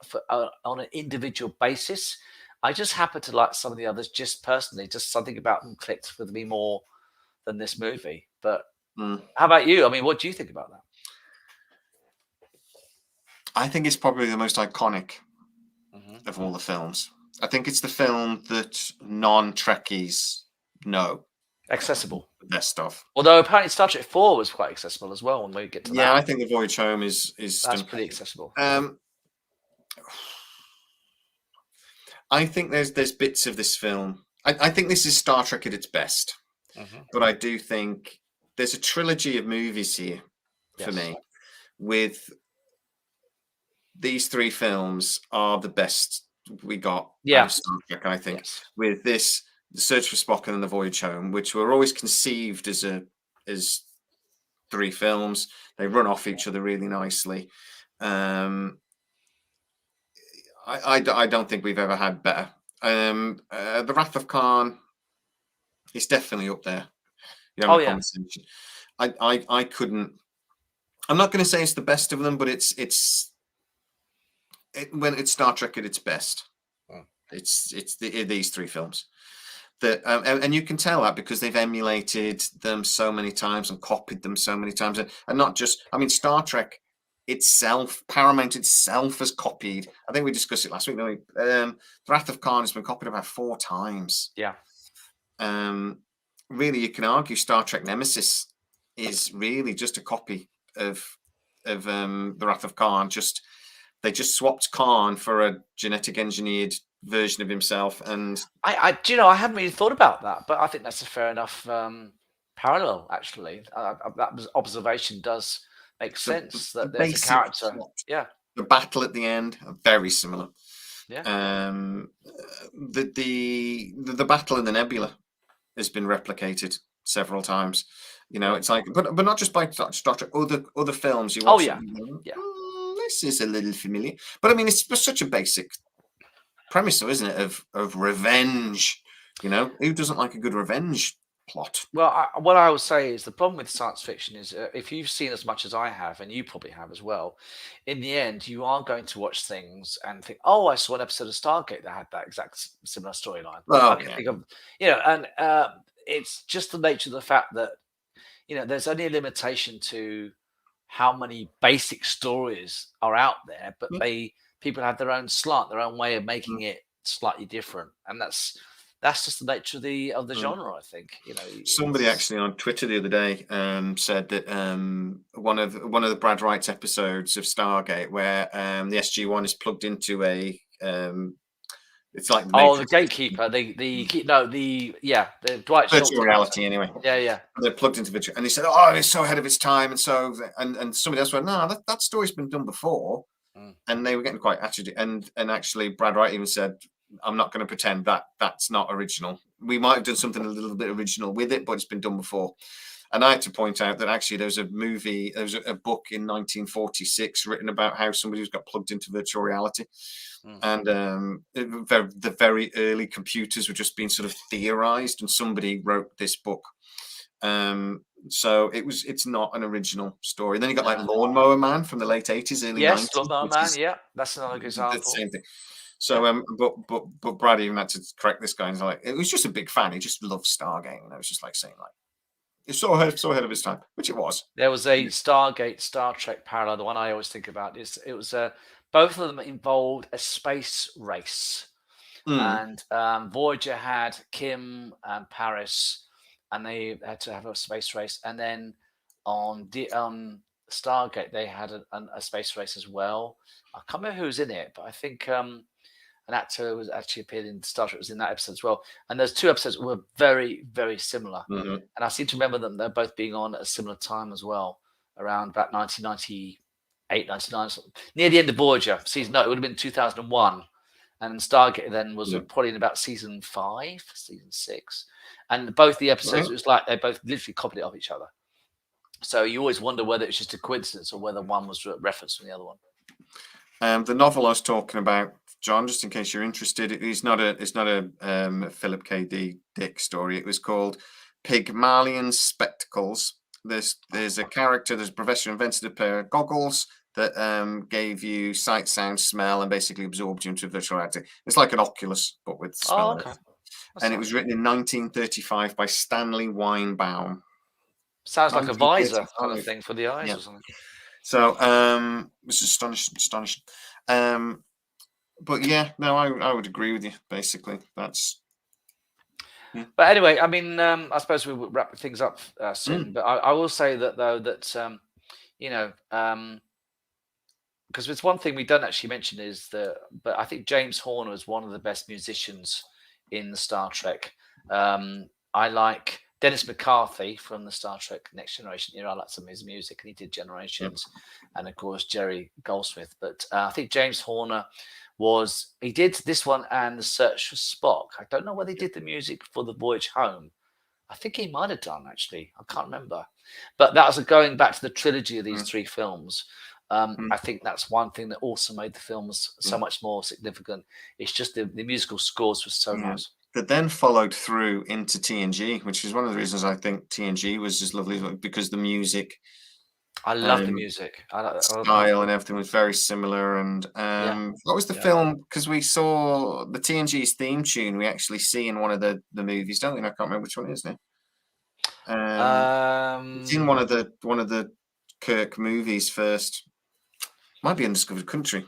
on an individual basis, I just happen to like some of the others. Just personally, just something about them clicked with me more than this movie. But how about you? I mean, what do you think about that? I think it's probably the most iconic of all the films. I think it's the film that non-Trekkies know Accessible. the best of. Although apparently Star Trek 4 was quite accessible as well when we get to Yeah, that. I think The Voyage Home is That's pretty accessible. I think there's bits of this film. I think this is Star Trek at its best. But I do think there's a trilogy of movies here for me, with these three films are the best we got out of Star Trek, I think. With this, The Search for Spock and The Voyage Home, which were always conceived as three films. They run off each other really nicely. I don't think we've ever had better. The Wrath of Khan is definitely up there. Conversation. I couldn't. I'm not going to say it's the best of them, but when it's Star Trek at its best. It's these three films that, and you can tell that because they've emulated them so many times and copied them so many times, and not just. I mean, Star Trek itself, Paramount itself has copied. I think we discussed it last week. Didn't we? Wrath of Khan has been copied about 4 times. Yeah. Really, you can argue Star Trek Nemesis is really just a copy of the Wrath of Khan. They just swapped Khan for a genetic engineered version of himself. And I I hadn't really thought about that, but I think that's a fair enough parallel. Actually, that observation does make sense. That there's a character. Yeah. The battle at the end are very similar. Yeah. The battle in the nebula has been replicated several times. It's like, but not just by Star Trek. Other films you watch. This is a little familiar, but I mean, it's such a basic premise, though, isn't it? Of revenge. Who doesn't like a good revenge plot? Well, what I would say is the problem with science fiction is if you've seen as much as I have, and you probably have as well, in the end, you are going to watch things and think, "Oh, I saw an episode of Stargate that had that exact similar storyline." Well, I can think of, and it's just the nature of the fact that there's only a limitation to how many basic stories are out there, but people have their own slant, their own way of making it slightly different, and that's just the nature of the genre. I think somebody actually on Twitter the other day said that one of the Brad Wright's episodes of Stargate, where the SG-1 is plugged into a it's like the gatekeeper, the Dwight Schultz virtual reality anyway. Yeah. They're plugged into virtual, and he said, "Oh, it's so ahead of its time," and somebody else went, "No, that story's been done before," and they were getting quite agitated. And actually, Brad Wright even said, "I'm not going to pretend that's not original. We might have done something a little bit original with it, but it's been done before." And I had to point out that actually there was a book in 1946 written about how somebody got plugged into virtual reality. And the very early computers were just being sort of theorized, and somebody wrote this book. So it's not an original story. Then you got like Lawnmower Man from the late 80s, early 90s. Lawnmower Man. Yeah, that's another example. The same thing. So, but Brad even had to correct this guy. And he's like, it was just a big fan. He just loved Stargate, and I was just like saying, like, it's so ahead of his time, which it was. There was a Stargate Star Trek parallel. The one I always think about is it was both of them involved a space race, and Voyager had Kim and Paris, and they had to have a space race. And then on the Stargate, they had a space race as well. I can't remember who was in it, but I think an actor was actually appeared in Star Trek was in that episode as well. And those two episodes were very, very similar. And I seem to remember them. They're both being on at a similar time as well, around about 1998, 99, near the end of Voyager season. No, it would have been 2001. And Stargate then was probably in about season 5, season 6. And both the episodes, it was like they both literally copied it off each other. So you always wonder whether it's just a coincidence or whether one was referenced from the other one. The novel I was talking about, John, just in case you're interested, it's not a Philip K. Dick story. It was called Pygmalion Spectacles. There's a character, there's a professor who invented a pair of goggles that gave you sight, sound, smell, and basically absorbed you into virtual reality. It's like an Oculus, but with smell. Oh, okay. And it was written in 1935 by Stanley Weinbaum. Sounds like a visor kind of thing for the eyes or something. So it's astonishing. But yeah, no, I would agree with you. Basically, that's. Yeah. But anyway, I mean, I suppose we will wrap things up soon. But I will say that though that because it's one thing we don't actually mention is that, but I think James Horner is one of the best musicians in the Star Trek. I like Dennis McCarthy from the Star Trek Next Generation era. I like some of his music, and he did Generations, and of course Jerry Goldsmith. But I think James Horner he did this one and The Search for Spock. I don't know whether he did the music for The Voyage Home. I think he might have done, actually. I can't remember. But that was going back to the trilogy of these three films. I think that's one thing that also made the films so much more significant. It's just the musical scores were so nice. That then followed through into TNG, which is one of the reasons I think TNG was just lovely, because the music. I love the music. Style and everything was very similar. And what was the film? Because we saw the TNG's theme tune. We actually see in one of the movies, don't we? I can't remember which one it is now. It's in one of the Kirk movies first. Might be Undiscovered Country.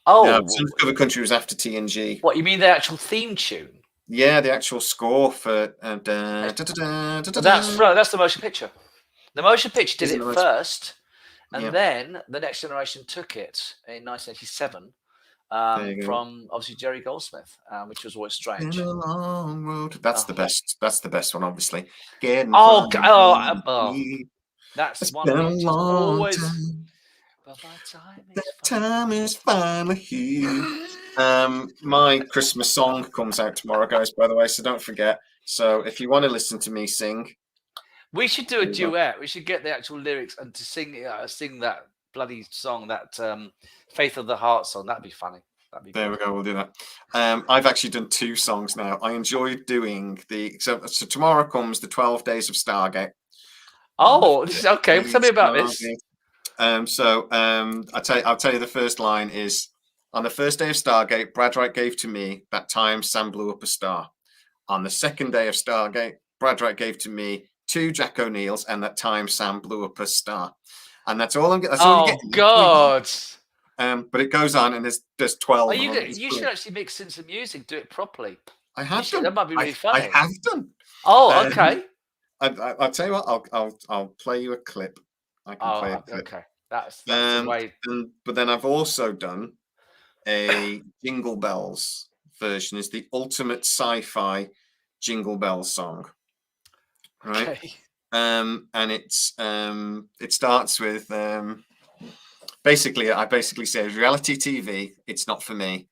Oh, no, Undiscovered Country was after TNG. What, you mean the actual theme tune? Yeah, the actual score for. That's the motion picture. The motion picture did it first, and then the Next Generation took it in 1987 from obviously Jerry Goldsmith, which was always strange. Been a long road. That's the best. That's the best one, obviously. That's one thing. Always. Time. But my time is finally here. My Christmas song comes out tomorrow, guys, by the way, so don't forget. So if you want to listen to me sing, we should do a duet. We should get the actual lyrics and to sing that bloody song, that Faith of the Heart song. That'd be funny. There we go. We'll do that. I've actually done 2 songs now. I enjoyed doing so tomorrow comes the 12 Days of Stargate. Oh, okay. Tell me about this. I'll tell you the first line is, on the first day of Stargate, Brad Wright gave to me, that time Sam blew up a star. On the second day of Stargate, Brad Wright gave to me 2 Jack O'Neills, and that time Sam blew up a star. And that's all I'm getting. Oh, God. But it goes on, and there's 12. You should actually mix in some music, do it properly. I have done. That might be really funny. I have done. Oh, okay. I'll tell you what. I'll play you a clip. I can play a clip. Okay. That's the way. But then I've also done a Jingle Bells version. It's the ultimate sci-fi Jingle Bells song, right? Okay. And it starts with basically I say reality TV. It's not for me.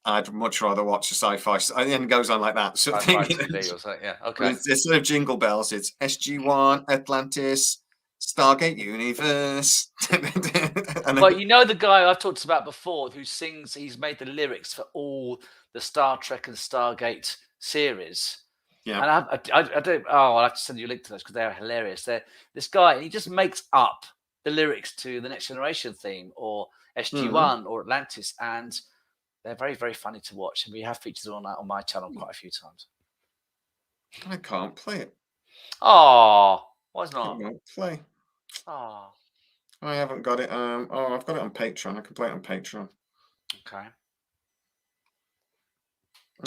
I'd much rather watch a sci-fi. And then it goes on like that. So yeah. Okay. Instead of Jingle Bells, it's SG-1, Atlantis, Stargate Universe. But you know the guy I've talked about before who sings, he's made the lyrics for all the Star Trek and Stargate series. Yeah. And I don't. Oh, I'll have to send you a link to those because they're hilarious. This guy, he just makes up the lyrics to the Next Generation theme or SG-1 or Atlantis, and They're very, very funny to watch, and we have featured on my channel quite a few times. I can't play it. Oh, why It not? won't play. Oh, I haven't got it. Oh, I've got it on Patreon. I can play it on Patreon. okay.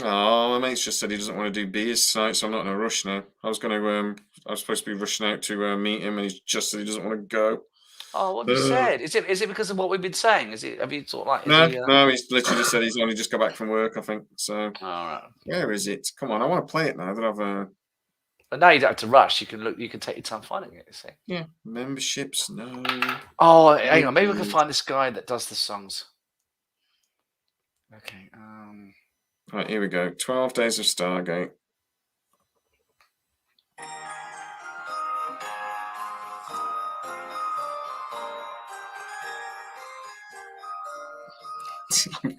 Oh, my mate's just said he doesn't want to do beers tonight, so I'm not in a rush now. I was supposed to be rushing out to meet him, and he's just said he doesn't want to go. Oh, what have you said? Is it because of what we've been saying? Have you sort of like? No, he's literally just said he's only just got back from work, I think. So, All right. where is it? Come on, I want to play it now that I've. But now you don't have to rush. You can look. You can take your time finding it. You see. Yeah, memberships. No. Oh, hang on. Maybe we can find this guy that does the songs. Okay. Right, here we go. 12 Days of Stargate.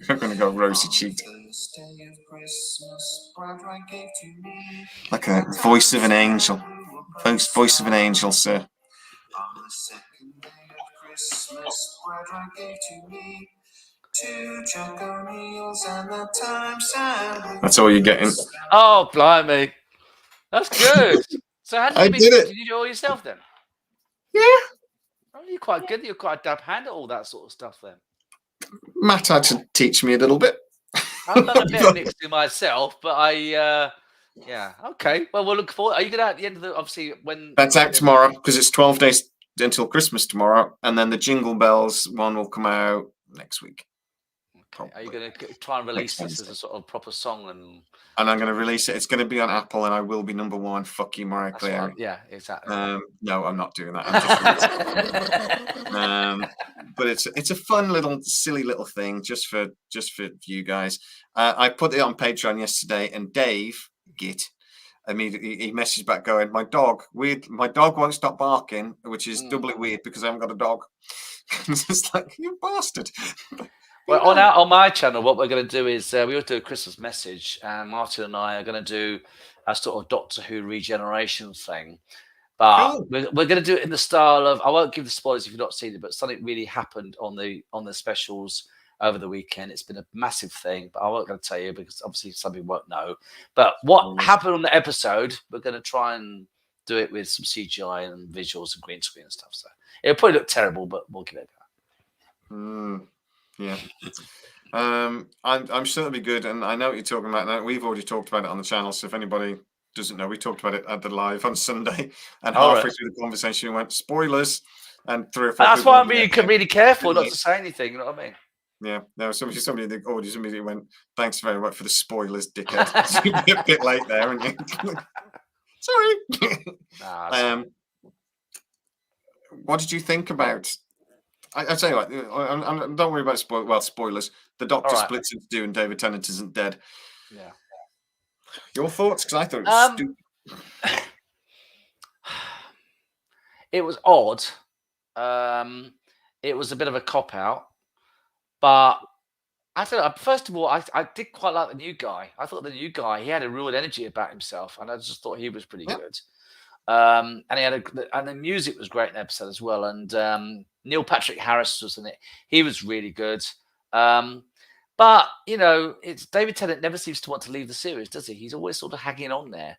I'm going to go rosy cheeked. Like a voice of an angel. Voice of an angel, sir. That's all you're getting. Oh, blimey. That's good. So how I did did it. Did you do it all yourself then? Yeah. Oh, you're quite good. You're quite a dab hand at all that sort of stuff then. Matt had to teach me a little bit. I've done a bit of mixing myself, but yeah, okay. Well, we'll look forward. Are you going to at the end of the obviously when that's out tomorrow because it's 12 days until Christmas tomorrow, and then the Jingle Bells one will come out next week. Okay. Are you going to try and release this as a sort of proper song and I'm going to release it. It's going to be on Apple, and I will be #1. Fuck you, Mariah Carey. Yeah, exactly. No, I'm not doing that. I'm just but it's a fun little silly little thing just for you guys. I put it on Patreon yesterday, and Dave Git immediately he messaged back going, my dog won't stop barking, which is doubly weird because I haven't got a dog. It's just like, you bastard. Well, on my channel, what we're going to do is we will do a Christmas message, and Martin and I are going to do a sort of Doctor Who regeneration thing. But Cool. we're going to do it in the style of, I won't give the spoilers if you've not seen it, but something really happened on the specials over the weekend. It's been a massive thing, but I won't going to tell you because obviously some people won't know. But what happened on the episode, we're going to try and do it with some CGI and visuals and green screen and stuff. So it'll probably look terrible, but we'll give it a go. Yeah. I'm sure it'll be good, and I know what you're talking about now. We've already talked about it on the channel, so if anybody doesn't know, we talked about it at the live on Sunday, and halfway through the conversation we went spoilers, and 3 or 4 that's people why I'm really careful not to say anything, you know what I mean? Yeah, no, somebody in the audience immediately went, thanks very much for the spoilers, dickhead. You're a bit late there, aren't you? Sorry. What did you think about I tell you what, don't worry about spoilers. The Doctor splits into two and David Tennant isn't dead. Yeah. Your thoughts? Because I thought it was stupid. It was odd. It was a bit of a cop-out. But I thought, first of all, I did quite like the new guy. I thought the new guy, he had a real energy about himself, and I just thought he was pretty good. And he had and the music was great in the episode as well. And Neil Patrick Harris was in it. He was really good. But you know, it's David Tennant never seems to want to leave the series, does he? He's always sort of hanging on there.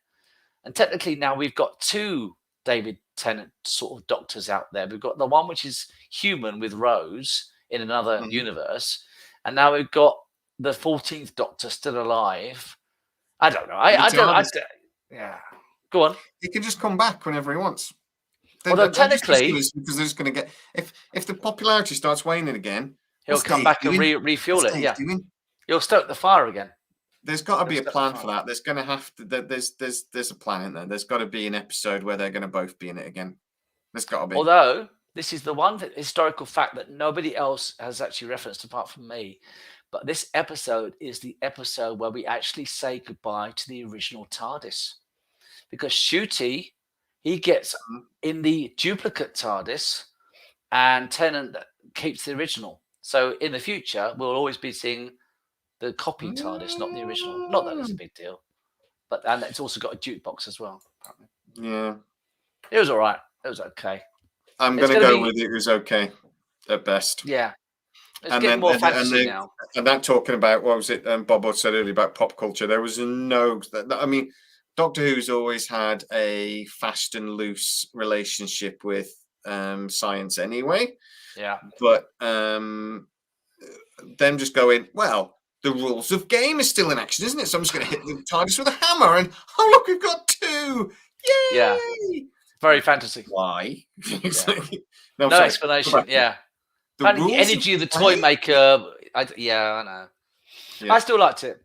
And technically now we've got 2 David Tennant sort of doctors out there. We've got the one which is human with Rose in another universe, and now we've got the 14th Doctor still alive. I don't know. I don't. Yeah. Go on. He can just come back whenever he wants. Although technically, because they're just going to get if the popularity starts waning again, he'll come back and refuel it. Yeah, he'll stoke the fire again. There's got to be a plan for that. There's going to have to. There's a plan in there. There's got to be an episode where they're going to both be in it again. There's got to be. Although this is the one historical fact that nobody else has actually referenced apart from me. But this episode is the episode where we actually say goodbye to the original TARDIS. Because Ncuti, he gets in the duplicate TARDIS, and Tennant keeps the original. So in the future, we'll always be seeing the copy TARDIS, not the original. Not that it's a big deal, and it's also got a jukebox as well. Apparently. Yeah, it was all right. It was okay. I'm going to go with it was okay at best. Yeah, It's getting more fantasy then, now. and that talking about what was it? Bob said earlier about pop culture. There was no. I mean, Doctor Who's always had a fast and loose relationship with science anyway. Yeah. But them just going, well, the rules of game is still in action, isn't it? So I'm just going to hit the TARDIS with a hammer, and oh look, we've got 2. Yay! Yeah. Very fantasy. Why? Yeah. No, No sorry. explanation. Yeah. The Apparently the rules energy of the toy play? maker. I know. Yeah. I still liked it.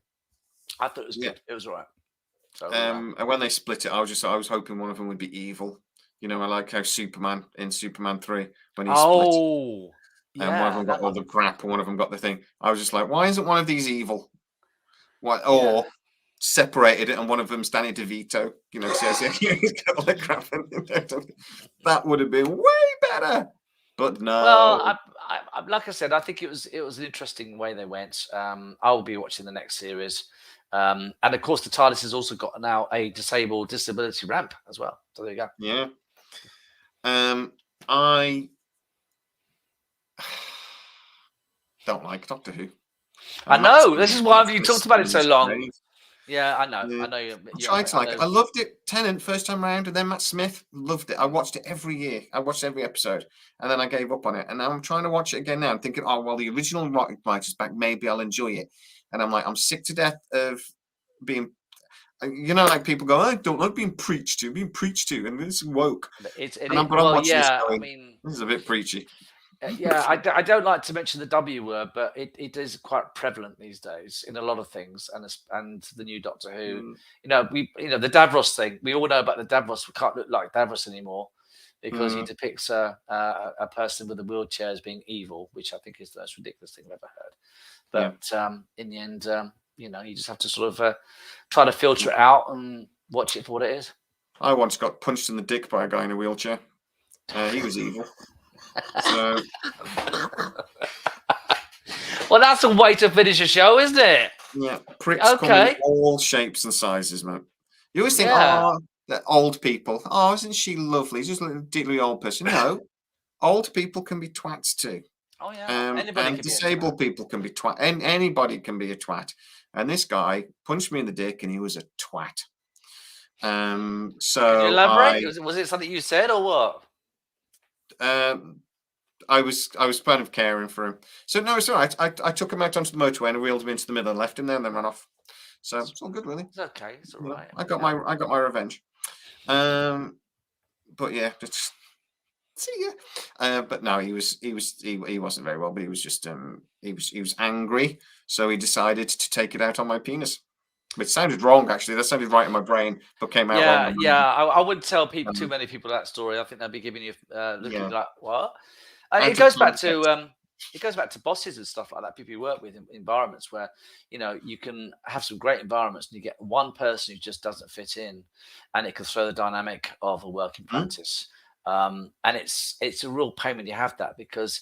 I thought it was Yeah. good. It was all right. So, and when they split it, I was hoping one of them would be evil. You know, I like how Superman in Superman 3 when he split, and one of them got all the crap, and one of them got the thing. I was just like, why isn't one of these evil? What? Or separated it, and one of them Danny DeVito. You know, says he's got all the crap. That would have been way better. But no. Well, I, like I said, I think it was an interesting way they went. I will be watching the next series, and of course, the TARDIS has also got now a disability ramp as well. So there you go. Yeah. I don't like Doctor Who. I know. This is why you talked about it so long. Great. Yeah, I know. Yeah. I know. You're tried to like it. I loved it. Tennant first time around, and then Matt Smith, loved it. I watched it every year. I watched every episode, and then I gave up on it. And now I'm trying to watch it again now. I'm thinking, oh well, the original writer's back. Maybe I'll enjoy it. And I'm like, I'm sick to death of being. You know, like people go, I don't like being preached to, and this is woke. I'm watching this going, I mean, this is a bit preachy. Yeah, I don't like to mention the W word, but it is quite prevalent these days in a lot of things, and the new Doctor Who. You know, the Davros thing. We all know about the Davros. We can't look like Davros anymore because he depicts a person with a wheelchair as being evil, which I think is the most ridiculous thing I've ever heard. But in the end, you just have to sort of try to filter it out and watch it for what it is. I once got punched in the dick by a guy in a wheelchair. He was evil. So, well, that's a way to finish a show, isn't it? Yeah, pricks come in all shapes and sizes, man. You always think, that old people. Oh, isn't she lovely? Just a little diddly old person. No, old people can be twats too. Oh yeah, and disabled people can be twat. And anybody can be a twat. And this guy punched me in the dick, and he was a twat. So can you elaborate? Was it something you said or what? I was kind of caring for him. So no, it's all right. I took him out onto the motorway and wheeled him into the middle and left him there and then ran off. So it's all good, really. It's okay. It's all right. I got my revenge. But yeah, just see ya. But no, he wasn't very well. But he was just he was angry, so he decided to take it out on my penis. It sounded wrong, actually. That sounded right in my brain, but came out wrong. Yeah. I wouldn't tell too many people that story. I think they'd be giving you looking like what. It goes back to bosses and stuff like that. People you work with in environments where you can have some great environments, and you get one person who just doesn't fit in, and it can throw the dynamic of a working practice. And it's a real pain when you have that because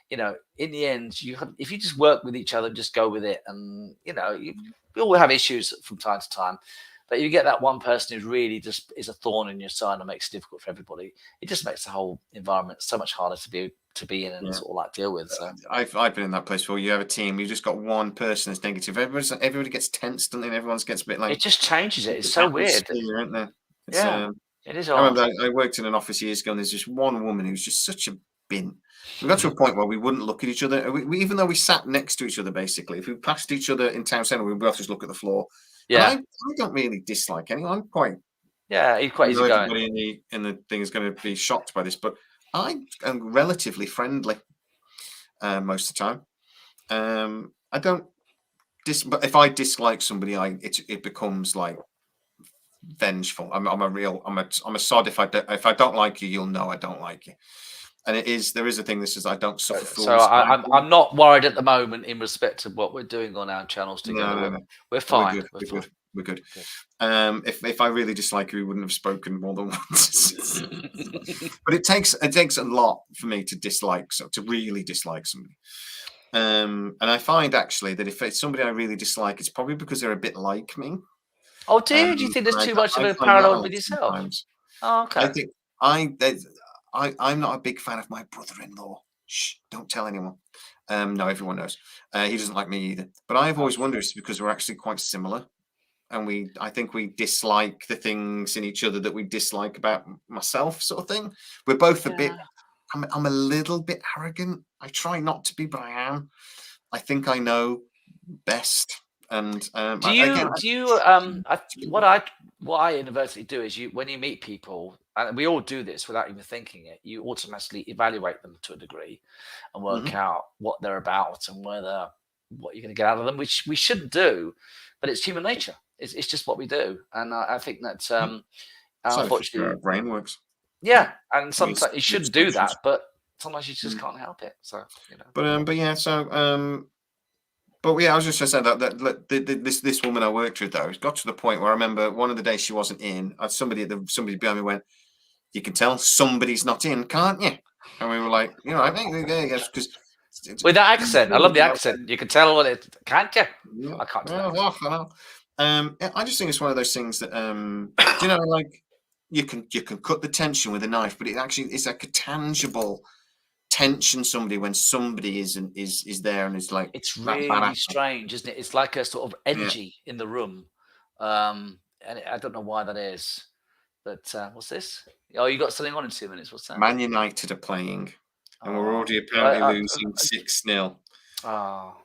in the end, if you just work with each other, just go with it, and we all have issues from time to time, but you get that one person who really just is a thorn in your side and makes it difficult for everybody. It just makes the whole environment so much harder to be in and sort of like deal with. So I've been in that place where you have a team, you just got one person that's negative. Everybody gets tensed, and everyone gets a bit like it just changes it. It's so weird, isn't there? It is. I remember I worked in an office years ago, and there's this one woman who's just such a bin. We got to a point where we wouldn't look at each other. We even though we sat next to each other, basically, if we passed each other in town centre, we'd both just look at the floor. Yeah, I don't really dislike anyone. I'm quite he's quite easy going. Everybody in the thing is going to be shocked by this, but I am relatively friendly most of the time. I don't but if I dislike somebody, it becomes like vengeful. I'm a sod. If I don't like you, you'll know I don't like you. And there is a thing that says I don't suffer fools. So I'm not worried at the moment in respect to what we're doing on our channels together. No. We're fine. We're good. If I really dislike you, we wouldn't have spoken more than once. But it takes a lot for me to really dislike somebody. And I find actually that if it's somebody I really dislike, it's probably because they're a bit like me. Oh, do you think there's too much of a parallel with yourself? Sometimes. Oh, okay. I think I'm not a big fan of my brother-in-law. Shh, don't tell anyone. No, everyone knows. He doesn't like me either. But I've always wondered if it's because we're actually quite similar. And I think we dislike the things in each other that we dislike about myself, sort of thing. We're both a bit. I'm a little bit arrogant. I try not to be, but I am. I think I know best. And what I inadvertently do is when you meet people, and we all do this without even thinking it, you automatically evaluate them to a degree and work out what they're about and what you're going to get out of them, which we shouldn't do, but it's human nature. It's just what we do, and I think that unfortunately, our brain works. Yeah, and sometimes you shouldn't do that, but sometimes you just can't help it. So But yeah, so but yeah, I was just going to say that this woman I worked with though, it got to the point where I remember one of the days she wasn't in, somebody behind me went, "You can tell somebody's not in, can't you?" And we were like, I think because with that accent, I love the accent. You can tell what it, can't you? Yeah, I can't do that. I just think it's one of those things that like you can cut the tension with a knife, but it's like a tangible tension when somebody is there and it's like it's really strange, isn't it? It's like a sort of energy in the room, and I don't know why that is. But what's this? Oh, you got something on in 2 minutes. What's that? Man United are playing, and we're already apparently losing 6-0. Oh.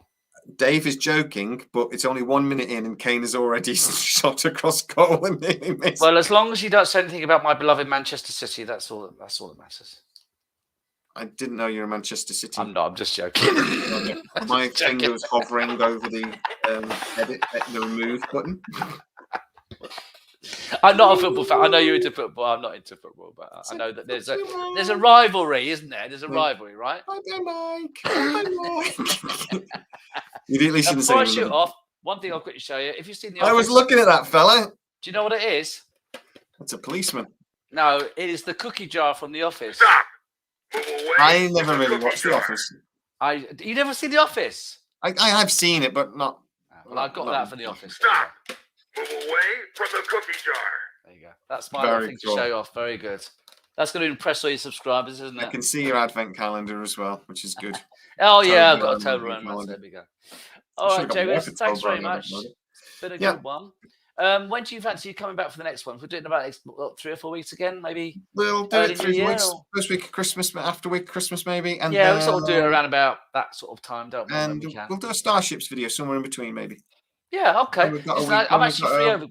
Dave is joking, but it's only 1 minute in, and Kane has already shot across goal and nearly missed. Well, as long as you don't say anything about my beloved Manchester City, that's all that matters. I didn't know you're a Manchester City. I'm not. I'm just joking. My finger was hovering over the edit, the remove button. I'm not a football fan. I know you're into football. I'm not into football, but I know that there's a rivalry, isn't there? There's a rivalry, right? Bye, Mike. You really shouldn't say. Before I shoot off, one thing I'll quickly show you. If you've seen the Office, I was looking at that fella. Do you know what it is? It's a policeman. No, it is the cookie jar from The Office. Stop! I never really watched The Office. You never seen The Office? I have seen it, but not. Well, I got that for The Office. Stop! Move away from the cookie jar. There you go. That's my little thing to show you off. Very good. That's going to impress all your subscribers, isn't it? I can see your advent calendar as well, which is good. Oh, yeah, I've got a Toblerone. There we go. All right, James, thanks very much. It's been a good one. When do you fancy you coming back for the next one? We're doing about 3 or 4 weeks again, maybe. We'll do it 3 weeks. First week of Christmas, after week of Christmas, maybe. And yeah, we'll sort of do it around about that sort of time, don't we? And we'll do a Starships video somewhere in between, maybe. Yeah, okay. I'm actually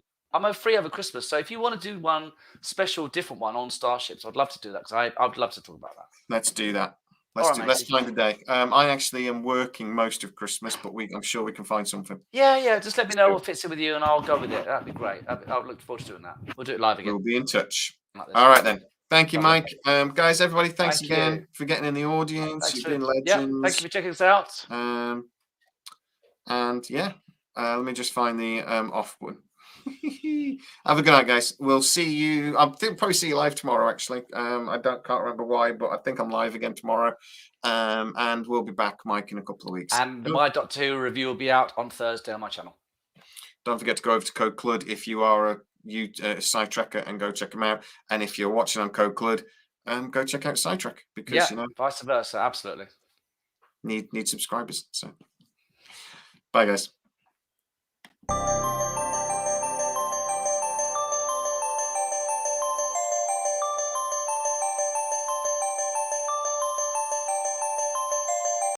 free over Christmas, so if you want to do one special, different one on Starships, I'd love to do that because I'd love to talk about that. Let's do that. Let's find a day. I actually am working most of Christmas, but I'm sure we can find something. Yeah. Just let me know what fits in with you, and I'll go with it. That'd be great. I'll look forward to doing that. We'll do it live again. We'll be in touch. All right then. Thank you, Mike. Guys, everybody, thanks again for getting in the audience. You've been legends. Yeah, thank you for checking us out. And yeah, let me just find the off button. Have a good night, guys. We'll see you. I think we'll probably see you live tomorrow. Actually, I can't remember why, but I think I'm live again tomorrow. And we'll be back, Mike, in a couple of weeks. And my Doctor Who review will be out on Thursday on my channel. Don't forget to go over to Code Clud if you are a Sci Trekker and go check them out. And if you're watching on Code Clud, go check out Sci Trek because vice versa, absolutely. Need subscribers. So, bye, guys.